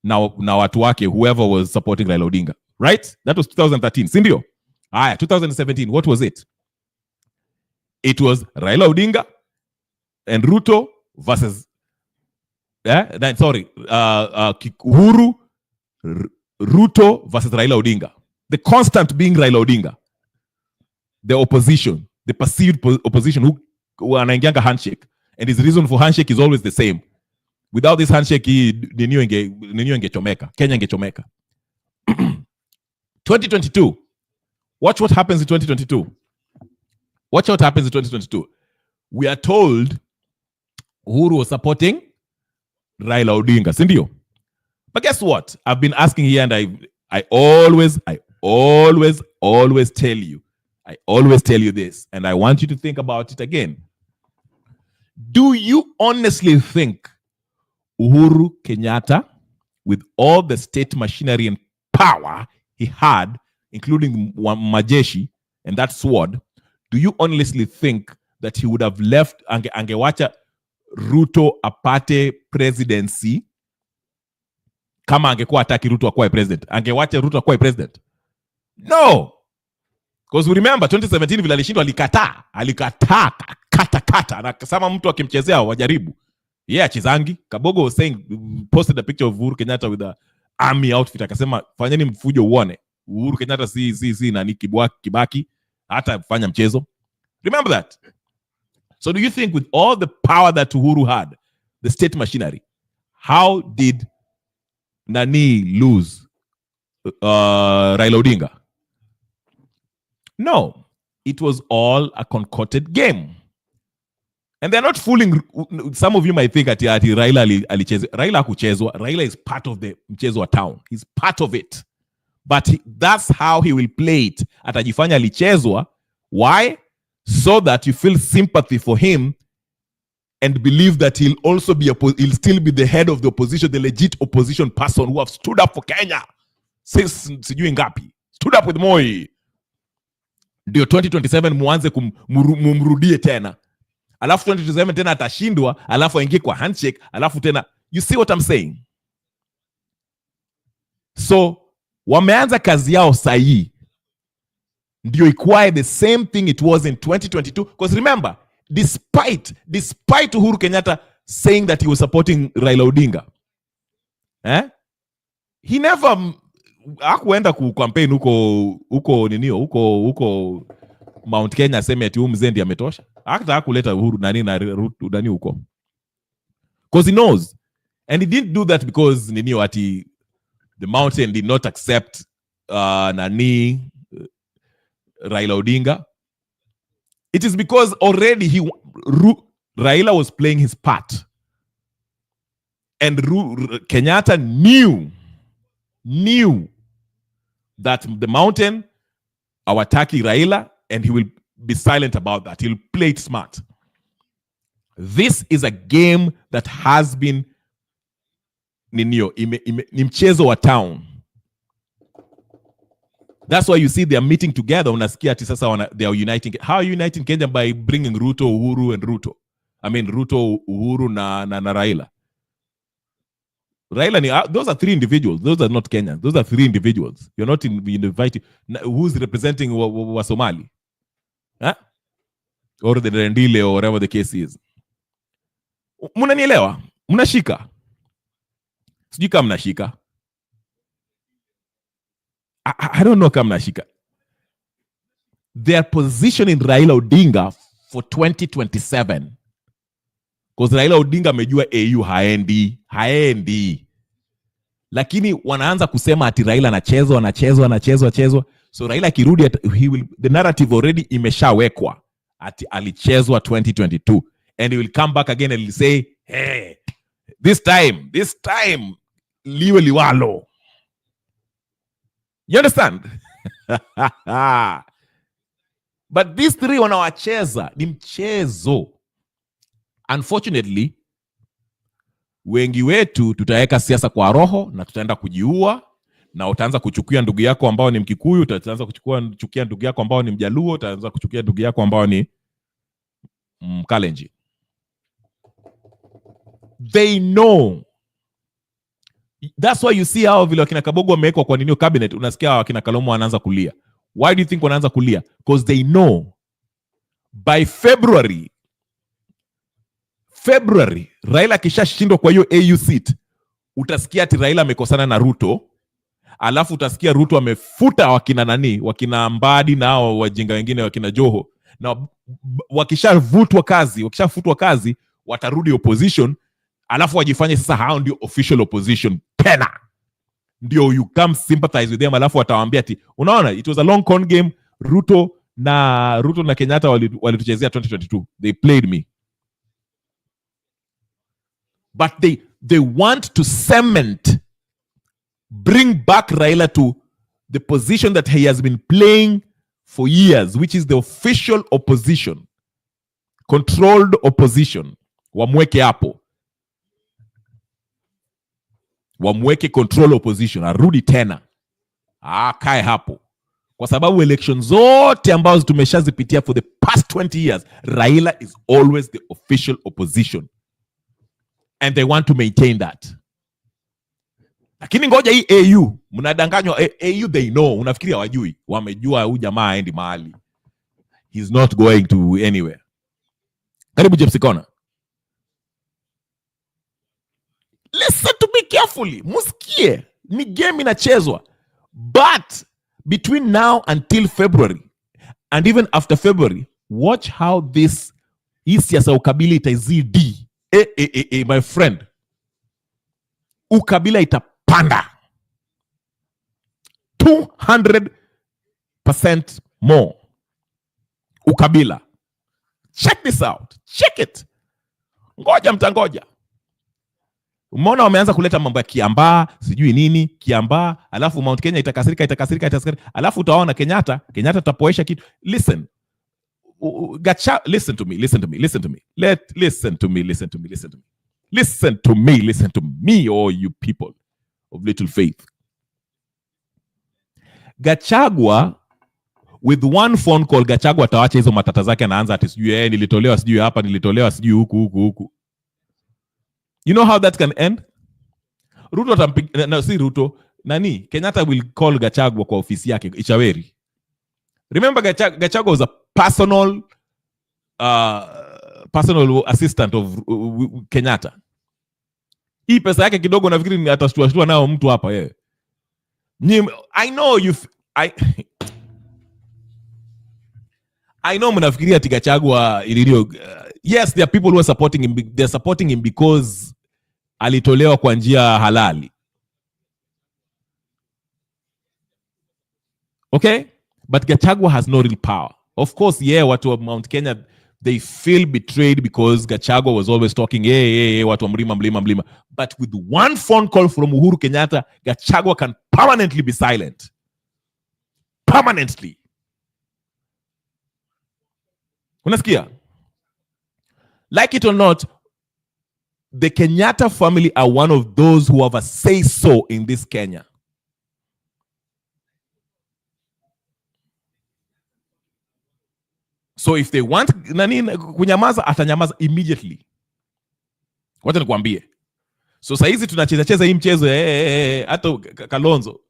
Na watu wake, whoever was supporting Raila Odinga, right? That was 2013, sindio? Aya, 2017, what was it? It was Raila Odinga and Ruto versus Uhuru, Ruto versus Raila Odinga. The constant being Raila Odinga. The opposition, the perceived opposition who anaingianga handshake. And his reason for handshake is always the same. Without this handshake, Kenya ingechomeka. 2022. Watch what happens in 2022. Watch what happens in 2022. We are told Uhuru was supporting Raila Odinga, sindio? But guess what? I've been asking here, and I always tell you. I always tell you this, and I want you to think about it again. Do you honestly think Uhuru Kenyatta, with all the state machinery and power he had, including majeshi and that sword, do you honestly think that he would have left angewacha Ruto apate presidency kama angekuwa ataki Ruto akuwe president? Angewacha Ruto akuwe president? No. Because we remember 2017 vile alishindwa, alikataa kata na kama mtu akimchezea wajaribu. Yeah, Chizangi Kabogo was saying, posted a picture of Uhuru Kenyatta with a army outfit, akasema fanyeni mfujo uone. Uhuru Kenyatta si nani Kibaki hata fanya mchezo. Remember that. So do you think with all the power that Uhuru had, the state machinery, how did Nani lose Raila Odinga? No, it was all a concocted game. And they're not fooling. Some of you might think that Raila alichezwa. Raila hakuchezwa. Raila is part of the mchezo wa town. He's part of it. But that's how he will play it. Atajifanya alichezwa. Why? So that you feel sympathy for him and believe that he'll also be he'll still be the head of the opposition, the legit opposition person who have stood up for Kenya since sijui ngapi. Stood up with Moi. Ndio 2027 muanze mumrudie tena. Alafu 2027 tena atashindwa, alafu aingie kwa handshake, alafu tena. You see what I'm saying? So wameanza kazi yao sahi. Ndio ikuwa the same thing it was in 2022. Because remember, despite Uhuru Kenyatta saying that he was supporting Raila Odinga, he never hakuenda ku campaign huko Mount Kenya sema ati mzendi ametosha. Hata hakuleta Uhuru nani huko. Because he knows. And he didn't do that because ati the mountain did not accept Raila Odinga. It is because already Raila was playing his part. And Kenyatta knew that the mountain hawataki Raila, and he will be silent about that. He'll play it smart. This is a game that has been ni mchezo wa town. That's why you see they are meeting together. Unasikia ati sasa they are uniting. How are you uniting Kenya? By bringing Ruto, Uhuru, and Ruto. I mean Ruto, Uhuru na Raila. Raila, those are three individuals. Those are not Kenyans. Those are three individuals. You're not inviting. Who's representing wa Somali? Huh? Or the Rendile or whatever the case is. Munanielewa? Mnashika? Sijui kama mnashika. I don't know kama mnashika. They are positioning Raila Odinga for 2027. Because Raila Odinga amejua AU haendi. Lakini wanaanza kusema ati Raila anachezwa. So Raila akirudi, the narrative already imeshawekwa ati alichezwa 2022. And he will come back again and he'll say, hey, this time, liwe liwalo. You understand? But these three wanawacheza ni mchezo. Unfortunately, wengi wetu tutaweka siasa kwa roho na tutaenda kujiua, na utaanza kuchukia ndugu yako ambao ni Mkikuyu, utaanza kuchukia ndugu yako ambao ni Mjaluo, utaanza kuchukia ndugu yako ambao ni Mkalenji. They know. That's why you see hao vile wakina Kabogo wamewekwa kwa nini cabinet, unasikia wakina Kalomo wanaanza kulia. Why do you think wanaanza kulia? Because they know by February Raila kishashindwa kwa hiyo AU seat, utasikia ati Raila amekosana na Ruto, alafu utasikia Ruto amefuta wakina nani, wakina Mbadi na hao wajinga wengine wakina Joho, na wakishafutwa kazi watarudi opposition, alafu wajifanye sasa hao ndio official opposition tena, ndio you come sympathize with them, alafu watawaambia ati unaona it was a long con game. Ruto na Kenyatta walituchezea 2022, they played me. But they want to bring back Raila to the position that he has been playing for years, which is the official opposition, controlled opposition. Wamweke hapo, wamweke control opposition, arudi tena akae hapo, kwa sababu election zote ambazo tumeshazipitia for the past 20 years, Raila is always the official opposition, and they want to maintain that. Lakini ngoja hii AU, mnadanganywa. AU they know, unafikiria wajui? Wamejua huyu jamaa aendi mahali, he's not going to anywhere. Karibu Jepsi Corner. Listen to me carefully, musikie, ni game inachezwa. But between now until February, and even after February, watch how this siasa ukabila itazidi. My friend, ukabila itapanda 200% more. Ukabila, check this out, check it. Ngoja mtangoja. Umeona wameanza kuleta mambo ya Kiambaa, sijui nini, Kiambaa, alafu Mount Kenya itakasirika, alafu utaona Kenyatta tapoesha kitu. Listen. Listen to me. Listen to me, all you people of little faith. Gachagua, with one phone call, Gachagua atawacha hizo matata zake, anaanza ati sijui nilitolewa sijui hapa, nilitolewa sijui huku. You know how that can end? Ruto si Ruto, nani? Kenyatta will call Gachagua kwa ofisi yake Ichaweri. Remember Gachagua was a personal assistant of Kenyatta. Hii pesa yake kidogo nafikiri ni atashtua nao mtu hapa yeye. I know mnafikiria ati Gachagua ililio. Yes, there are people who are supporting him. They're supporting him because alitolewa kwa njia halali. Okay? But Gachagua has no real power. Of course, watu wa Mount Kenya, they feel betrayed because Gachagua was always talking, watu wa mlima. But with one phone call from Uhuru Kenyatta, Gachagua can permanently be silent. Permanently. Unasikia? Like it or not, the Kenyatta family are one of those who have a say-so in this Kenya. So if they want kunyamaza, atanyamaza immediately. Wacha nikwambie. So saizi tunacheza hii mchezo hata Kalonzo.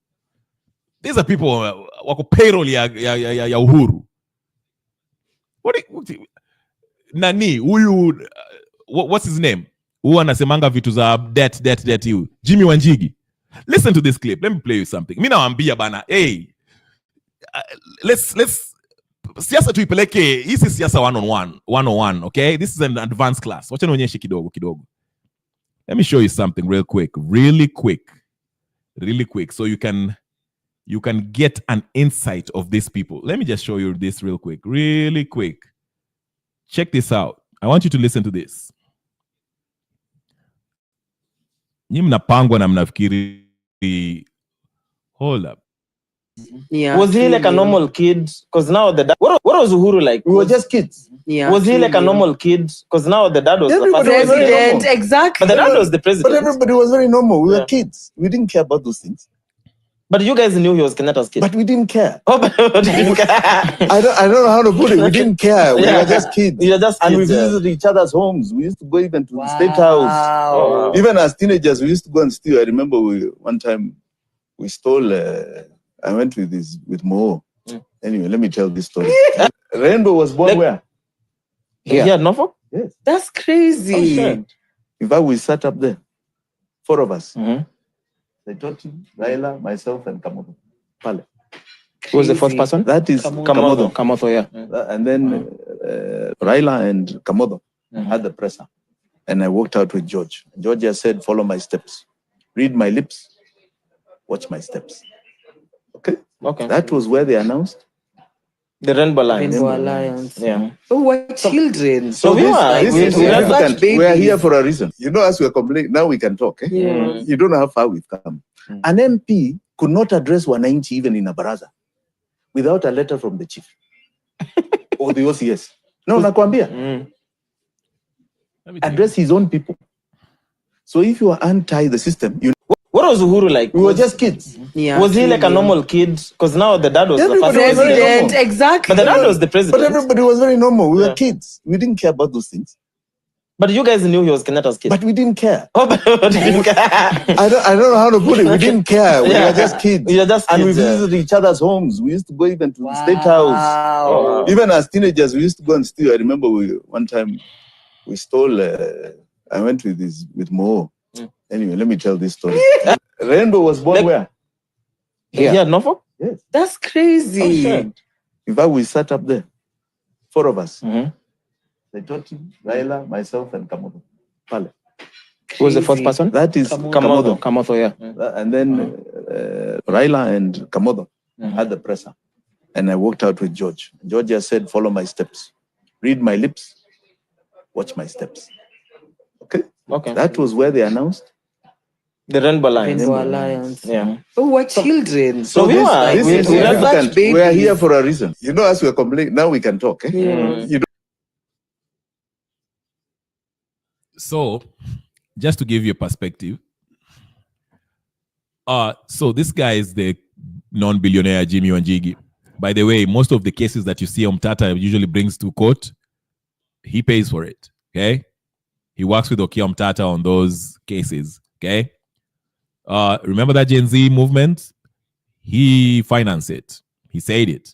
These are people wako payroll ya Uhuru. Nani huyu, what's his name? Huyu anasemanga vitu za debt you. Jimmy Wanjigi. Listen to this clip. Let me play you something. Mimi nawaambia bana, let's siasa tuipeleke, hii si siasa 101, okay? This is an advanced class. Wacha nionyeshe kidogo. Let me show you something really quick so you can get an insight of these people. Let me just show you this really quick. Check this out. I want you to listen to this. Nyi mnapangwa na mnafikiri, hold up. Yeah. Was he like a truly. normal kid? Because now the dad. What was Uhuru like? We were just kids. Yeah. Was he like a truly. normal kid? Because now the dad was Everybody the was first very president. normal. President, exactly. But the dad was the But president. everybody was very normal. We Yeah. were kids. We didn't care about those things. But you guys knew he was Kenyatta's kid. But we didn't care. Oh, but you didn't care. I don't know how to put it. We didn't care. We Yeah. were just kids. You were just And we kids, yeah. visited each other's homes. We used to go even to the State Wow. House. Oh, wow. Even as teenagers, we used to go and steal. I remember one time we stole. I went with Mo. Anyway, let me tell this story. Rainbow was born where? Here at Norfolk? Yes. That's crazy. Oh, shit. In fact, we sat up there, 4 of us. Mhm. I taught him, Raila, myself, and Kamodo. Pale. Who was the fourth Crazy. person? That is Kamodo. Kamodo. Kamodo, yeah. And then Raila and Kamodo had the presser. And I walked out with George. George just said, follow my steps. Read my lips. Watch my steps. Okay? Okay. That was where they announced. The Rainbow Alliance. Rainbow Alliance. Yeah. Oh, we're children. So we this, were. this we- is we were significant. such We are here babies. for a reason. You know, as we're complaining, now we can talk. Eh? Yeah. You don't know how far we've come. An MP could not address Wananchi even in a baraza without a letter from the chief or the OCS. No, nakwambia. Mm. Address his own people. So if you are anti the system, What was Uhuru like? we were just kids. Yeah. Was he like a truly. normal kid? Because now the dad was Everybody the was first very president. President, normal. exactly. But the dad was the president. But everybody was very normal. We Yeah. were kids. We didn't care about those things. But you guys knew he was Kenyatta's kid. But we didn't care. Oh, but you didn't care. I don't know how to put it. We didn't care. We Yeah. were just kids. You were just And we kids, yeah. visited each other's homes. We used to go even to the State House. Wow. Even as teenagers, we used to go and steal. I remember one time we stole. I went with Mo. Anyway, let me tell this story. Rainbow was born where? Here at Norfolk? Yes. That's crazy. Oh, shit. In fact, we sat up there, 4 of us. Mhm. I taught him, Raila, myself, and Kamodo. Pale. Who was the fourth Crazy. person? That is Kamodo. Kamodo. Kamodo, yeah. And then Raila and Kamodo had the presser. And I walked out with George. George just said, follow my steps. Read my lips. Watch my steps. Okay? Okay. That was where they announced. The Rainbow Alliance. Rainbow Alliance. Yeah. Oh, we're children. So we were. This we- is we were significant. such babies. We are here for a reason. You know, as we're complaining, now we can talk. Eh? Yeah. So, just to give you a perspective, so this guy is the non-billionaire Jimmy Wanjigi. By the way, most of the cases that you see Tata usually brings to court, he pays for it. Okay, he works with Okiya Tata on those cases. Okay, remember that Gen Z movement? He financed it. He said it.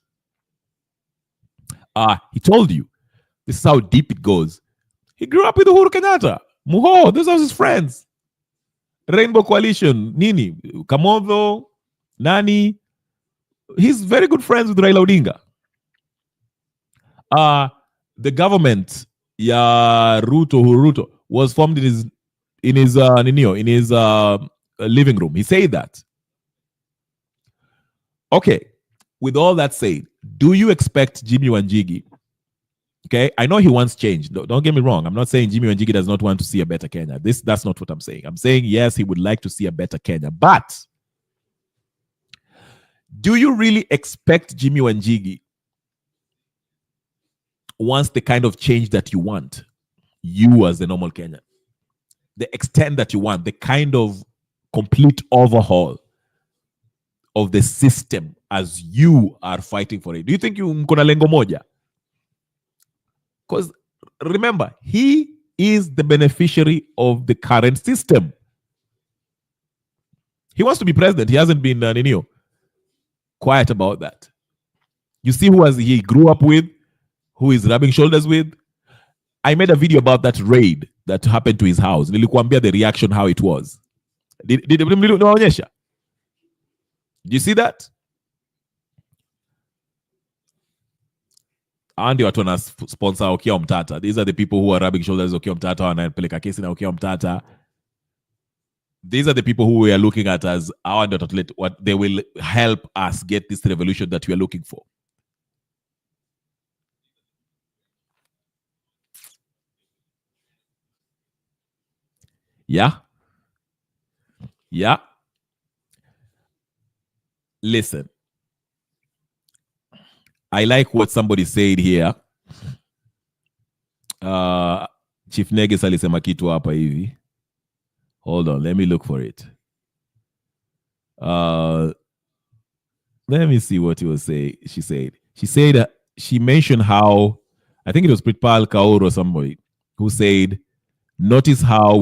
He told you this is how deep it goes. He grew up with Uhuru Kenyatta. Muho, those are his friends. Rainbow Coalition, Nini, Kamodo, Nani. He's very good friends with Raila Odinga. The government, Ruto, was formed in his living room. He said that. Okay, with all that said, do you expect Jimmy Wanjigi? Okay, I know he wants change. Don't get me wrong. I'm not saying Jimmy Wanjigi does not want to see a better Kenya. That's not what I'm saying. I'm saying yes, he would like to see a better Kenya. But do you really expect Jimmy Wanjigi wants the kind of change that you want? You as the normal Kenyan, the extent that you want, the kind of complete overhaul of the system as you are fighting for it. Do you think you mko na lengo moja? Because remember, he is the beneficiary of the current system. He wants to be president. He hasn't been quiet about that. You see who he grew up with, who he's rubbing shoulders with. I made a video about that raid that happened to his house. Nilikuambia the reaction, how it was. Did you see that? And watu wana sponsor Okiya Mtata. These are the people who are rubbing shoulders with Okiya Mtata wanapeleka kesi na Okiya Mtata. These are the people who we are looking at as our what they will help us get this revolution that we are looking for. Yeah. Listen, I like what somebody said here. Chief Neges alisema kitu hapa hivi. Hold on, let me look for it. Let me see what he was saying. She said she mentioned how, I think it was Pritpal Kaur or somebody who said, notice how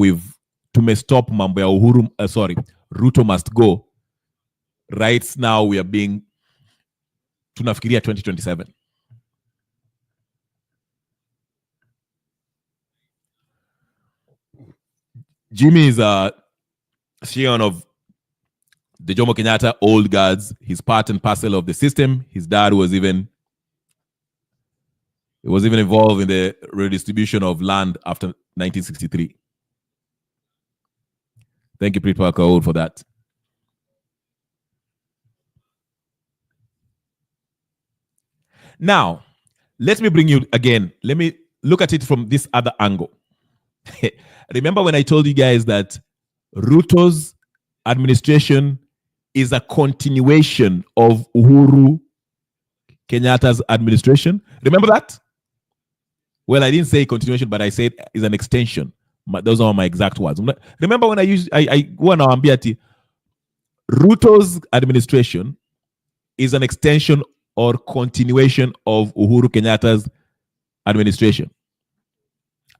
to stop mambo ya Uhuru, Ruto must go. Right now we are being tunafikiria 2027. Jimmy is a scion of the Jomo Kenyatta old guards. He's part and parcel of the system. His dad was even involved in the redistribution of land after 1963. Thank you, Pritpal Kaur, for that. Now, let me bring you again. Let me look at it from this other angle. Remember when I told you guys that Ruto's administration is a continuation of Uhuru Kenyatta's administration? Remember that? Well, I didn't say continuation, but I said is an extension. Those are my exact words. Remember when I go on Ambiati, Ruto's administration is an extension or continuation of Uhuru Kenyatta's administration.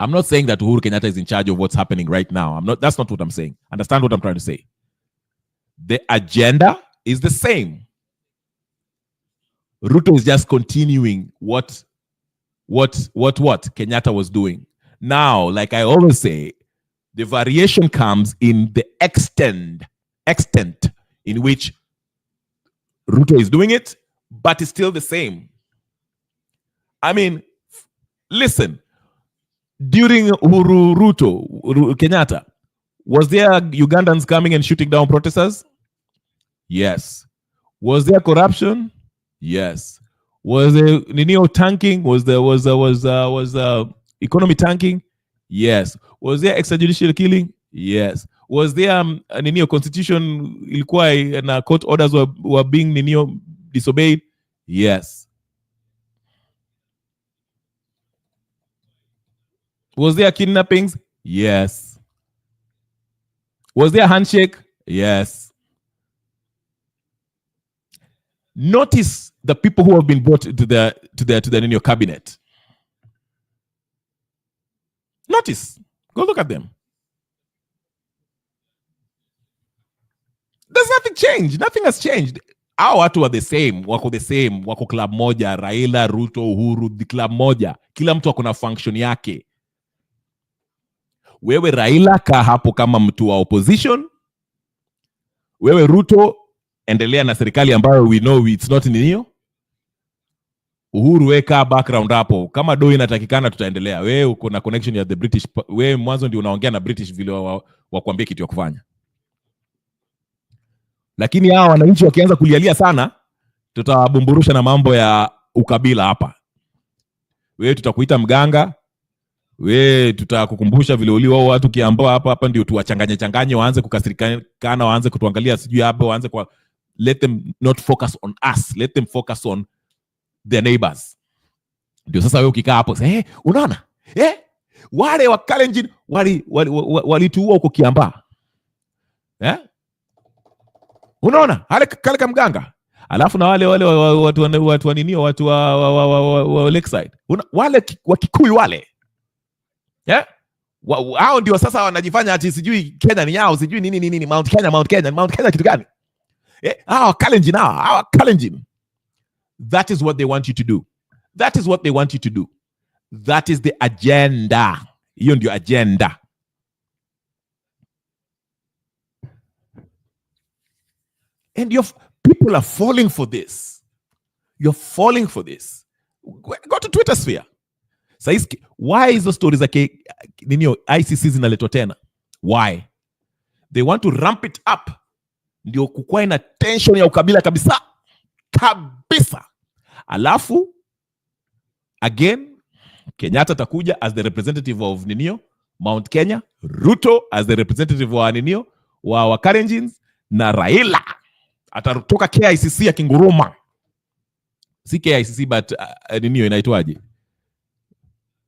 I'm not saying that Uhuru Kenyatta is in charge of what's happening right now. That's not what I'm saying. Understand what I'm trying to say. The agenda is the same. Ruto is just continuing what Kenyatta was doing. Now, like I always say, the variation comes in the extent in which Ruto is doing it, but it's still the same. I mean, listen, during Ruto Kenyatta, was there Ugandans coming and shooting down protesters? Yes. Was there corruption? Yes. Was there tanking? Was economy tanking? Yes. Was there extrajudicial killing? Yes. Was there constitution ilikuwa na court orders were being disobeyed? Yes. Was there kidnappings? Yes. Was there a handshake? Yes. Notice the people who have been brought to the cabinet. Notice. Go look at them. There's nothing changed. Nothing has changed. Hao watu are the same. Wako club moja. Raila, Ruto, Uhuru, the club moja. Kila mtu akona function yake. Wewe Raila kaa hapo kama mtu wa opposition. Wewe Ruto endelea na serikali ambayo we know it's not in hiyo. Uhuru weka background hapo. Kama do inatakikana tutaendelea. Wewe uko na connection ya the British. Wewe mwanzo ndio unaongea na British vile wakuambia kitu ya kufanya. Lakini hao wananchi wakianza kulialia sana, tutawabumburusha na mambo ya ukabila hapa. Wewe tutakuita mganga. Wewe tutakukumbusha vile uliwa watu kiambao hapa ndio tuwachanganye waanze kukasirikana, waanze kutuangalia sijui hapa, waanze kwa let them not focus on us, let them focus on their neighbors. Ndio sasa wewe ukikaa hapo sasa, unaona? Wale wa Kalenjin walituua huko Kiambaa. Unaona? Kale kama mganga. Alafu na wale watu waninio watu wa Lakeside. Wale wa Kikuyu wale. Hao ndio sasa wanajifanya ati sijui Kenya ni yao, sijui nini Mount Kenya kitu gani? Kalenjin. That is what they want you to do. That is what they want you to do. That is the agenda. Hiyo ndio agenda. And people are falling for this. You're falling for this. Go to Twitter sphere. Why is the stories like ICC zinaletwa tena? Why? They want to ramp it up. Ndio kukuwa na tension ya ukabila kabisa. Alafu again Kenyatta takuja as the representative of Mount Kenya, Ruto as the representative wa Kalenjins, na Raila atatoka KICC ya Kinguruma. si KICC but nini inaitwaje,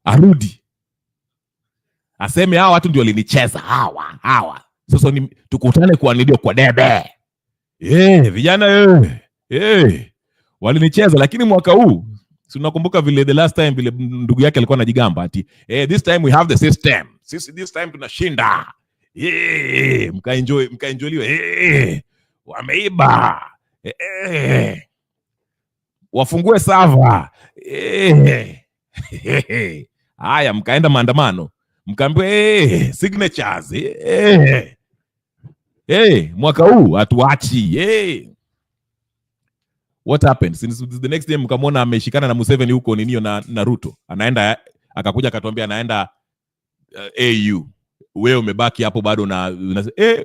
arudi aseme hawa watu ndio walinicheza hawa. Sasa tukutane kwa ndio kwa debe. Vijana walinicheza, lakini mwaka huu si unakumbuka vile the last time vile ndugu yake alikuwa anajigamba ati this time we have the system. Sisi this time tunashinda. Mkaenjoy. Wameiba. Wafungue sava. Haya, mkaenda maandamano. Mkaambiwa signatures. Mwaka huu hatuachi. What happened? Since the next day mkamwona ameshikana na Museveni huko ninio na Ruto. Anaenda akakuja akatuambia anaenda AU. Wewe umebaki hapo bado na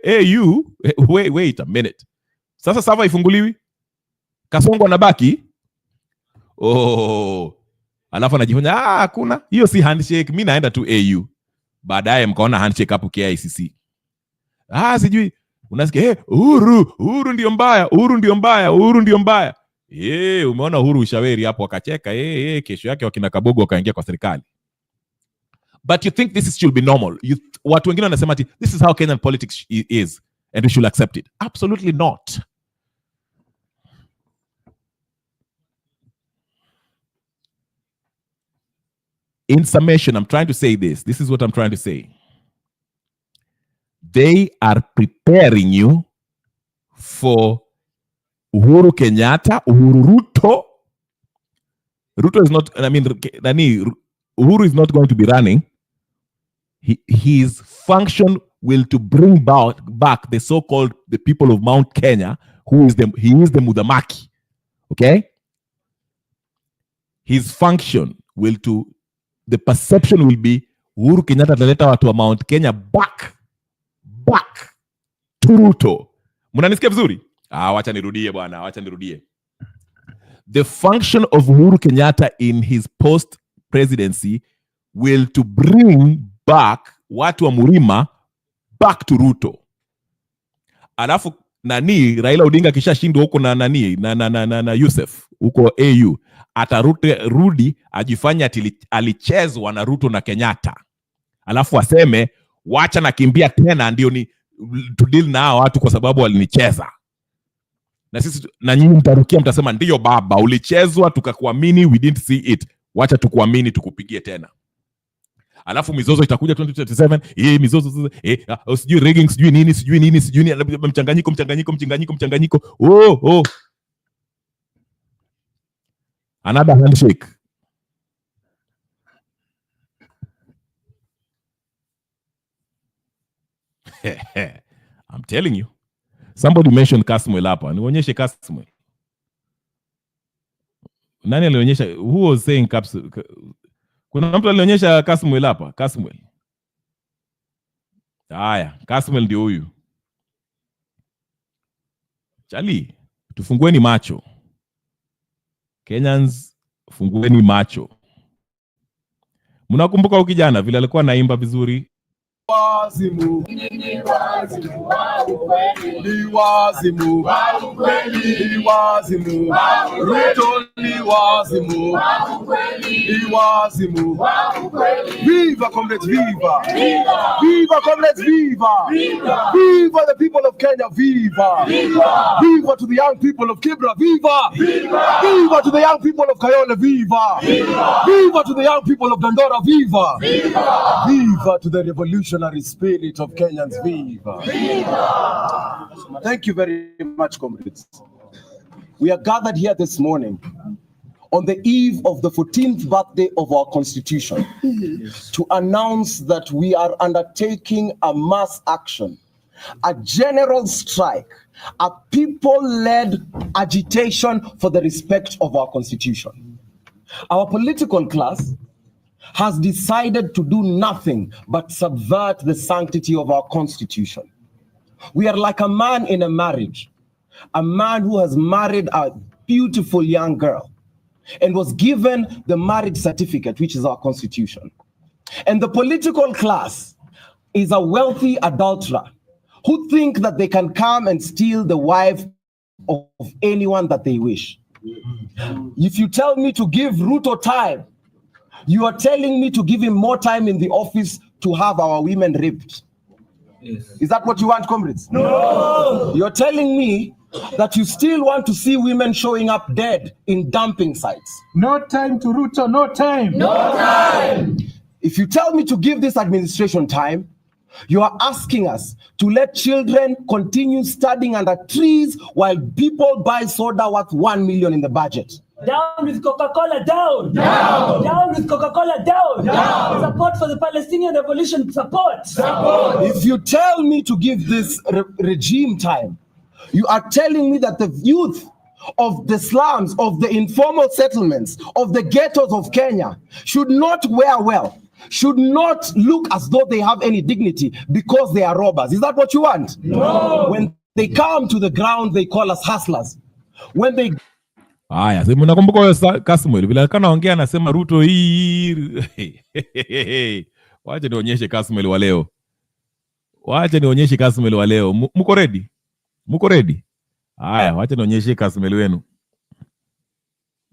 AU. Wait a minute. Sasa sava ifunguliwi? Kasongo anabaki? Alafu anajifanya hakuna. Hiyo si handshake, mimi naenda tu AU. Baadaye mkaona handshake hapo KICC. Sijui unasikia Uhuru ndio mbaya. Umeona Uhuru ushaweri hapo akacheka. Kesho yake wakina Kabogo wakaingia kwa serikali. But you think this should be normal? Watu wengine wanasema ati this is how Kenyan politics is and we should accept it. Absolutely not. In summation, I'm trying to say this. This is what I'm trying to say. They are preparing you for Uhuru Kenyatta, Ruto. Ruto is not, Uhuru is not going to be running. His function will to bring back the so-called the people of Mount Kenya, he is the Mudamaki. Okay? His function will to, the perception will be Uhuru Kenyatta ataleta watu wa Mount Kenya back to Ruto. Mnanisikia vizuri? Wacha nirudie. The function of Uhuru Kenyatta in his post-presidency will to bring back watu wa Murima back to Ruto. Alafu Raila Odinga kishashindwa huko na Yusuf huko AU. Atarudi ajifanya alichezwa na Ruto na Kenyatta. Alafu aseme wacha nakimbia tena ndio ni to deal na watu kwa sababu walinicheza. Na sisi na nyinyi mtarukia mtasema ndio baba ulichezwa tukakuamini, we didn't see it. Wacha tukuamini tukupigie tena. Alafu mizozo itakuja 2027. Mizozo sijui rigging sijui nini mchanganyiko. Another handshake. I'm telling you. Somebody mentioned Kasmuel hapa. Nionyeshe Kasmuel. Nani alionyesha? Who was saying kuna mtu alionyesha Kasmuel hapa? Kasmuel. Haya, Kasmuel ndio huyu. Chali, tufungueni macho. Kenyans, fungueni macho. Mnakumbuka huyu kijana vile alikuwa anaimba vizuri? Wazimu wa ukweli, ni wazimu wa ukweli, ni wazimu Ruto, ni wazimu wa ukweli, ni wazimu wa ukweli. Viva comrades, viva! Viva comrades, viva! Viva the people of Kenya, viva! Viva to the young people of Kibra, viva! Viva to the young people of Kayole, viva! Viva to the young people of Dandora, viva! Viva to the revolutionary spirit of Kenyans, viva! Viva! Thank you very much, comrades. We are gathered here this morning on the eve of the 14th birthday of our constitution to announce that we are undertaking a mass action, a general strike, a people-led agitation for the respect of our constitution. Our political class has decided to do nothing but subvert the sanctity of our constitution. We are like a man in a marriage, a man who has married a beautiful young girl and was given the marriage certificate, which is our constitution. And the political class is a wealthy adulterer who think that they can come and steal the wife of anyone that they wish. If you tell me to give Ruto time, you are telling me to give him more time in the office to have our women raped. Yes. Is that what you want, comrades? No! You're telling me that you still want to see women showing up dead in dumping sites. No time to Ruto, no time. No time! If you tell me to give this administration time, you are asking us to let children continue studying under trees while people buy soda worth 1 million in the budget. Down with Coca-Cola, down! Down! Down with Coca-Cola, down! Down! Support for the Palestinian revolution, support! Support! If you tell me to give this regime time, you are telling me that the youth of the slums, of the informal settlements, of the ghettos of Kenya should not wear well, should not look as though they have any dignity because they are robbers. Is that what you want? No! When they come to the ground, they call us hustlers. When they Haya, sasa mnakumbuka huyo Kasmuel vile anaongea anasema Ruto hii. Wacha nionyeshe Kasmuel wa leo. Wacha nionyeshe Kasmuel wa leo. Mko ready? Mko ready? Haya, wacha nionyeshe Kasmuel wenu.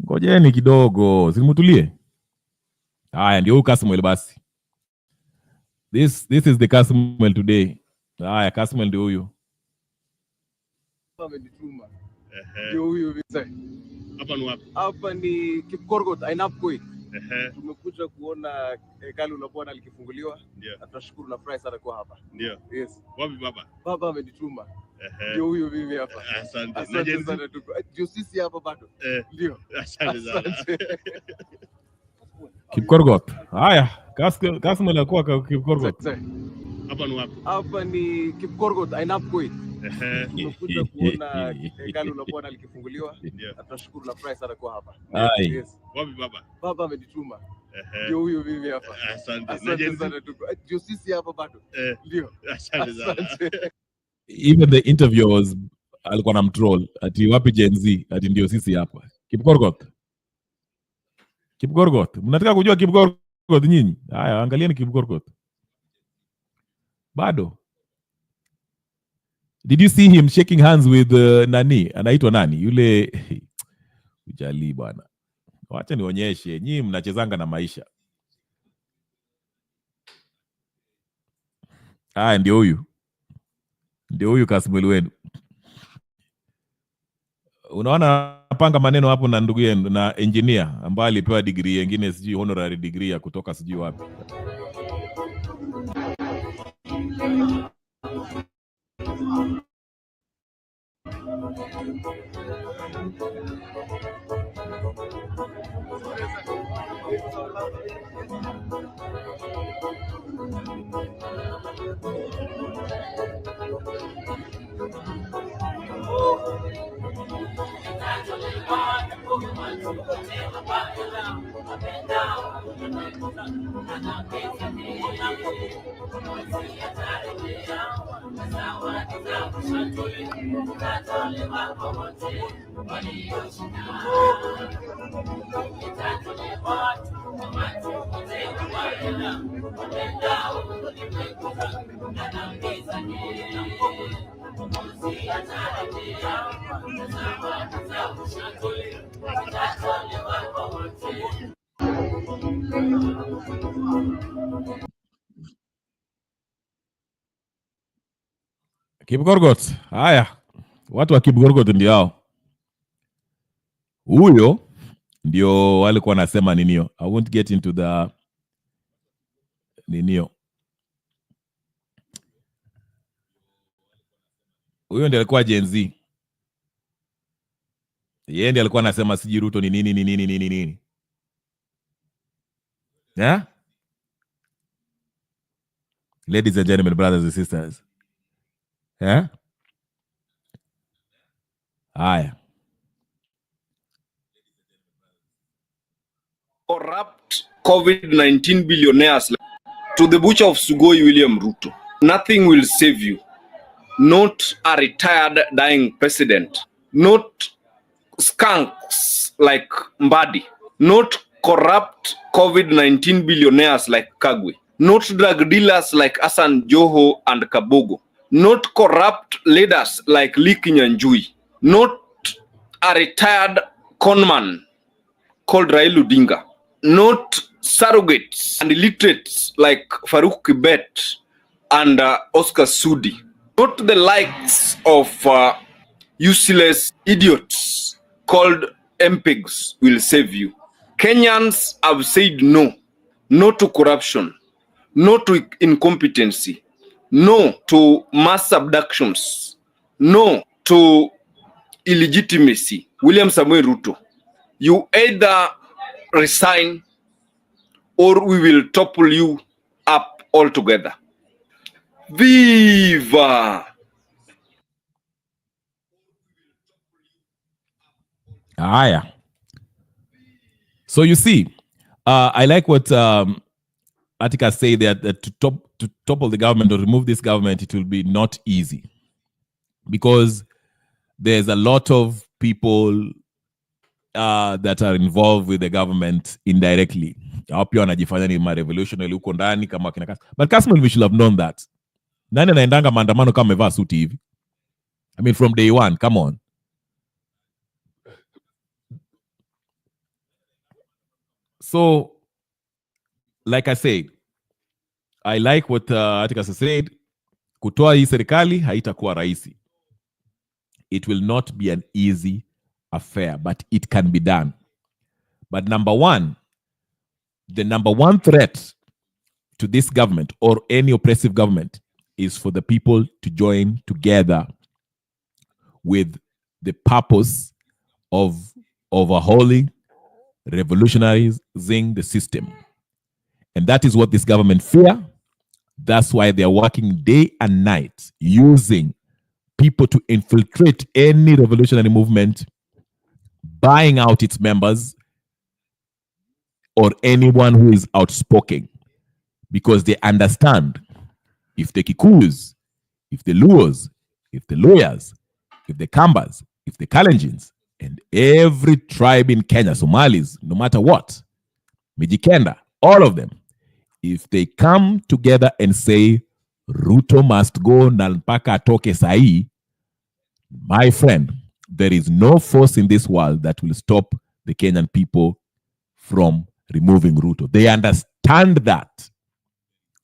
Ngojeni kidogo, simtulie. Haya, ndio Kasmuel basi. This is the Kasmuel today. Haya, Kasmuel ndio huyo. Ndio huyo visa. Hapa ni wapi? Hapa ni Kipkorgot, Ainapkoi. Tumekuja kuona hekalu la Bwana likifunguliwa. Ndio. Tunashukuru na furahi sana kwa hapa. Ndio. Yes. Wapi baba? Baba amenituma. Ndio huyo mimi hapa. Asante. Asante sana tuko. Ndio sisi hapa bado. Ndio. Asante sana. Kipkorgot. Haya, Kasmuel alikuwa Kipkorgot. Hapa ni wapi? Hapa ni Kipkorgot, Ainapkoi. Tumekuja kuona hekalu la Bwana likifunguliwa. Ndio. Tunashukuru na furahi sana kwa hapa. Yes. Wapi baba? Baba amenituma. Ndio huyo mimi hapa. Asante. Asante sana tuko. Ndio sisi hapa bado. Ndio. Asante sana. Even the interviewers alikuwa na mtroll ati wapi Gen Z ati ndio sisi hapa. Kipkorgot. Kipkorgot. Mnataka kujua Kipkorgot nyinyi? Haya, angalieni Kipkorgot. Bado. Did you see him shaking hands with nani? Anaitwa nani? Yule ujali bwana. Wacha nionyeshe. Nyinyi mnachezanga na maisha. Ndio huyu. Ndio huyu Kasmuel wenu. Unaona napanga maneno hapo na ndugu yenu na engineer ambaye alipewa degree nyingine sijui honorary degree ya kutoka sijui wapi. Kipkorgot. Haya. Watu wa Kipkorgot ndio hao. Huyo ndio walikuwa nasema ninio. I won't get into the ninio. Huyo ndio alikuwa Gen Z. Yeye ndiye alikuwa anasema siji Ruto ni nini. Yeah? Ladies and gentlemen, brothers and sisters. Yeah? Haya. Corrupt COVID-19 billionaires to the butcher of Sugoi William Ruto. Nothing will save you. Not a retired dying president. Not skunks like Mbadi. Not corrupt COVID-19 billionaires like Kagwe. Not drug dealers like Hassan Joho and Kabogo. Not corrupt leaders like Lee Kinyanjui. Not a retired conman called Raila Odinga, not surrogates and illiterates like Farouk Kibet and Oscar Sudi, not the likes of useless idiots called MPigs will save you. Kenyans have said no. No to corruption. No to incompetency. No to mass abductions. No to illegitimacy. William Samoei Ruto, you either resign or we will topple you up altogether. Viva! Yeah. So you see, I like what Attica say that to topple the government or remove this government, it will be not easy because there's a lot of people that are involved with the government indirectly. Pia wanajifanya ni revolutionary huko ndani kama kina Kasman. But Kasman, we should have known that. Nani anaendanga maandamano kama amevaa suti hivi? I mean, from day one, come on. So, like I said, I like what Atticus said. Kutoa hii serikali haitakuwa rahisi. It will not be an easy affair, but it can be done. But the number one threat to this government or any oppressive government is for the people to join together with the purpose of overhauling, revolutionizing the system. And that is what this government fear. That's why they're working day and night, using people to infiltrate any revolutionary movement, buying out its members, or anyone who is outspoken. Because they understand if the Kikuyus, if the Luos, if the Lawyers, if the Kambas, if the Kalenjins, and every tribe in Kenya, Somalis, no matter what, Mijikenda, all of them, if they come together and say, Ruto must go na mpaka atoke sahi, my friend, there is no force in this world that will stop the Kenyan people from removing Ruto. They understand that.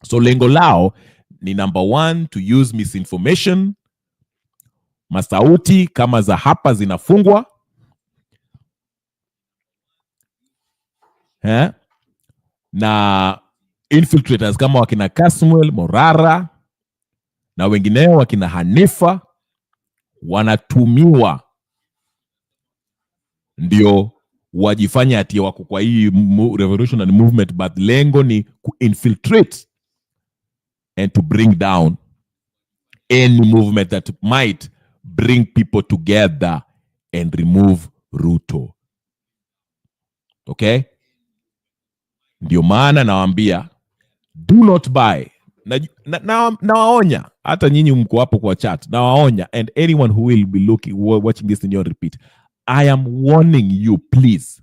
So lengo lao ni number one, to use misinformation. Masauti kama za hapa zinafungwa. Na infiltrators kama wakina Kasmuel, Morara na wengineo wakina Hanifa wanatumiwa ndio wajifanya ati wako kwa hii revolutionary movement, but lengo ni ku-infiltrate and to bring down any movement that might bring people together and remove Ruto. Okay? Ndio maana nawaambia, do not buy. Nawaonya, hata nyinyi mko hapo kwa chat, nawaonya, and anyone who will be watching this in your repeat, I am warning you, please,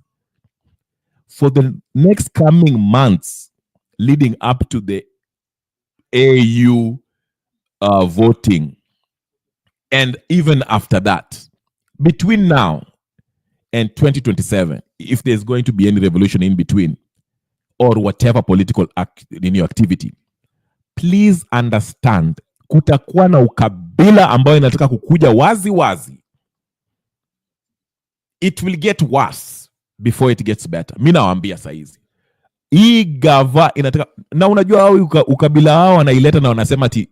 for the next coming months leading up to the AU voting, and even after that, between now and 2027, if there's going to be any revolution in between, or whatever political activity, please understand, kutakuwa na ukabila ambayo inataka kukuja wazi wazi. It will get worse before it gets better. Mimi nawaambia saizi. Hii gava inataka, na unajua hao ukabila hao wanaileta na wanasema ati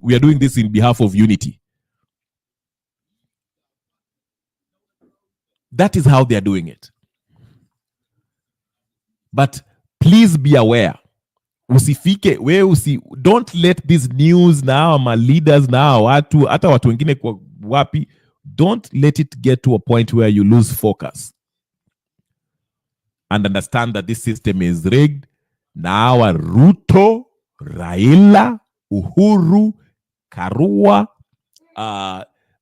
we are doing this in behalf of unity. That is how they are doing it. But please be aware. Usifike, don't let this news now, my leaders now, hata watu wengine kwa wapi, don't let it get to a point where you lose focus. And understand that this system is rigged. Now Ruto, Raila, Uhuru, Karua,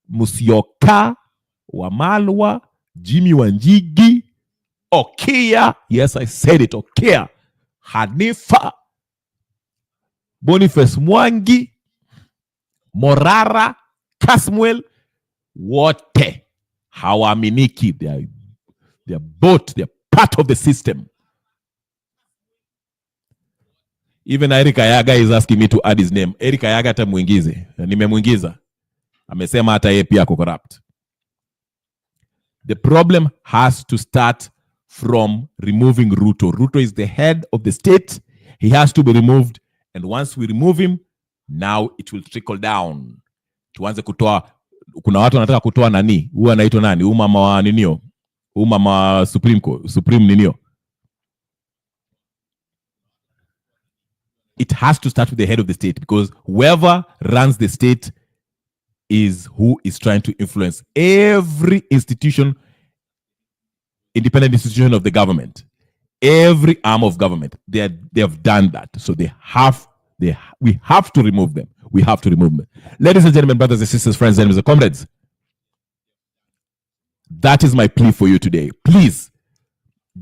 Musyoka, Wamalwa, Jimmy Wanjigi, Okia, yes, I said it, Okia, Hanifa, Boniface Mwangi, Morara, Kasmuel, wote hawaaminiki. They're part of the system. Even Eric Ayaga is asking me to add his name. Eric Ayaga hata muingize. Nimemuingiza. Amesema hata yeye pia corrupt. The problem has to start from removing Ruto. Ruto is the head of the state. He has to be removed. And once we remove him, now it will trickle down. Tuanze kutoa, kuna watu wanataka kutoa nani? Huyu anaitwa nani? Umama wa ninio? Umama Supreme ninio? It has to start with the head of the state, because whoever runs the state is who is trying to influence every institution, independent institution of the government, every arm of government. They have done that. So we have to remove them. We have to remove them. Ladies and gentlemen, brothers and sisters, friends, enemies and comrades, that is my plea for you today. Please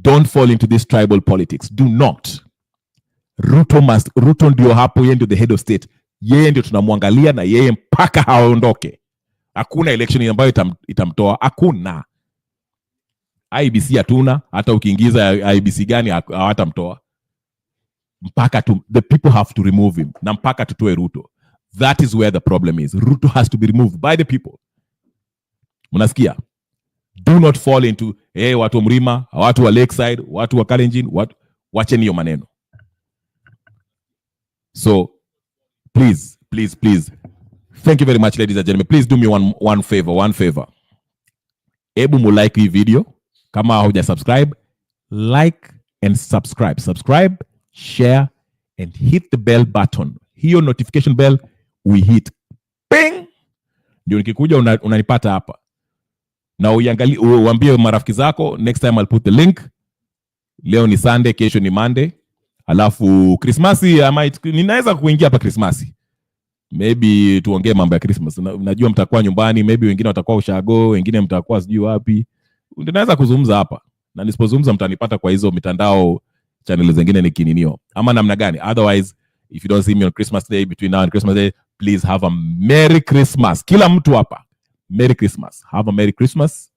don't fall into this tribal politics. Do not. Ruto ndio hapo, yeye ndio the head of state. Yeye ndio tunamwangalia na yeye mpaka haondoke. Hakuna election ambayo itamtoa. Hakuna. IBC hatuna, hata ukiingiza IBC gani hawatamtoa. Mpaka the people have to remove him. Na mpaka tutoe Ruto. That is where the problem is. Ruto has to be removed by the people. Mnasikia? Do not fall into watu wa Mrima, watu wa Lakeside, watu wa Kalenjin, wacheni hiyo maneno. So please, thank you very much, ladies and gentlemen. Please do me one favor. Ebu mu like hii video. Kama huja subscribe, like and subscribe, share and hit the bell button. Hiyo notification bell we hit. Ping! Ndio nikikuja unanipata hapa. Na uambie marafiki zako, next time I'll put the link. Leo ni Sunday, kesho ni Monday. Alafu Christmasi ninaweza kuingia hapa Christmasi. Maybe tuongee mambo ya Christmas. Najua mtakuwa nyumbani, maybe wengine watakuwa ushago, wengine mtakuwa sijui wapi. Ninaweza kuzungumza hapa. Na nisipozungumza mtanipata kwa hizo mitandao channel zingine nikininio. Ama namna gani? Otherwise, if you don't see me on Christmas Day, between now and Christmas Day, please have a Merry Christmas. Kila mtu hapa. Merry Christmas. Have a Merry Christmas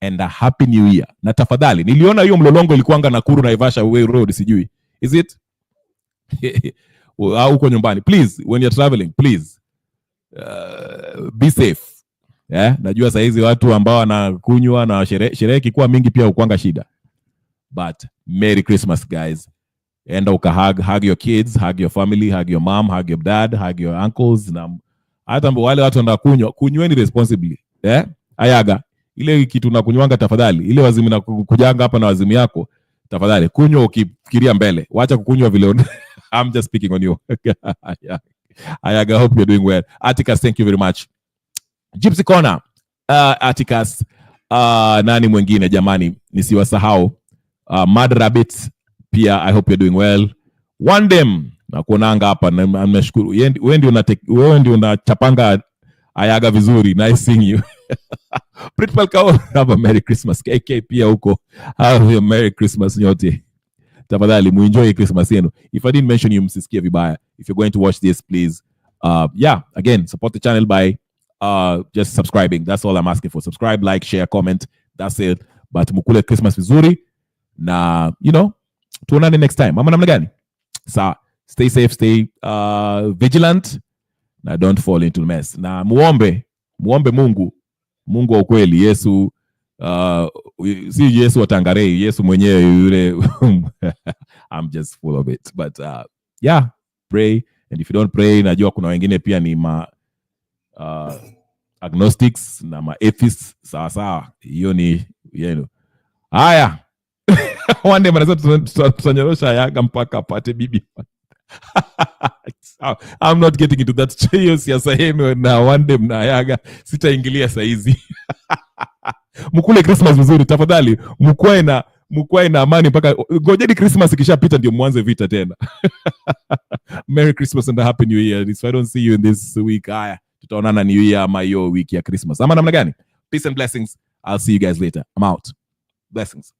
and a Happy New Year. Na tafadhali, niliona hiyo mlolongo ilikuanga Nakuru na Naivasha Way Road, sijui. Is it? Au uko nyumbani. Please, when you're traveling, please be safe. Najua saa hizi watu ambao wanakunywa na sherehe kikuwa mingi pia ukuanga shida. But Merry Christmas, guys. Enda hug your kids, hug your family, hug your mom, hug your dad, hug your uncles. Na hata wale watu wanakunywa, kunyweni responsibly. Ayaga, ile kitu nakunywanga tafadhali. Ile wazimu na kujanga hapa na wazimu yako, tafadhali kunywa ukifikiria mbele. Wacha kukunywa vile. I'm just speaking on you. Ayaga, hope you're doing well. Atticus, thank you very much. Gypsy Corner, Atticus, nani mwingine jamani, nisiwasahau. Mad Rabbit, pia I hope you're doing well. One Dem, nakuonanga hapa, nimeshukuru. Wewe ndio unachapanga Ayaga vizuri. Nice seeing you. Pritpal Kao, have a Merry Christmas. KK pia huko, have a Merry Christmas nyote. Tafadhali muenjoy Christmas yenu. If I didn't mention you, msisikie vibaya. If you're going to watch this, please again, support the channel by just subscribing. That's all I'm asking for. Subscribe, like, share, comment. That's it. But mukule Christmas vizuri. Na, tuonane next time. Mama namna gani? Sa, stay safe, stay vigilant. Na don't fall into mess. Na muombe Mungu wa ukweli. Yesu, si Yesu wa Tangarei, Yesu mwenyewe yule. I'm just full of it. But pray. And if you don't pray, najua kuna wengine pia ni agnostics na atheists. Sawa. Hiyo ni yenu. Haya. One day manasema tutanyorosha Ayaga mpaka apate bibi. I'm not getting into that chaos ya sahemu na one day mna Ayaga. Sitaingilia saizi. Mkule Christmas vizuri tafadhali. Mkwae na amani mpaka ngojeni Christmas ikishapita ndio mwanze vita tena. Merry Christmas and a Happy New Year. If I don't see you in this week, tutaonana New Year ama hiyo wiki ya Christmas. Ama namna gani? Peace and blessings. I'll see you guys later. I'm out. Blessings.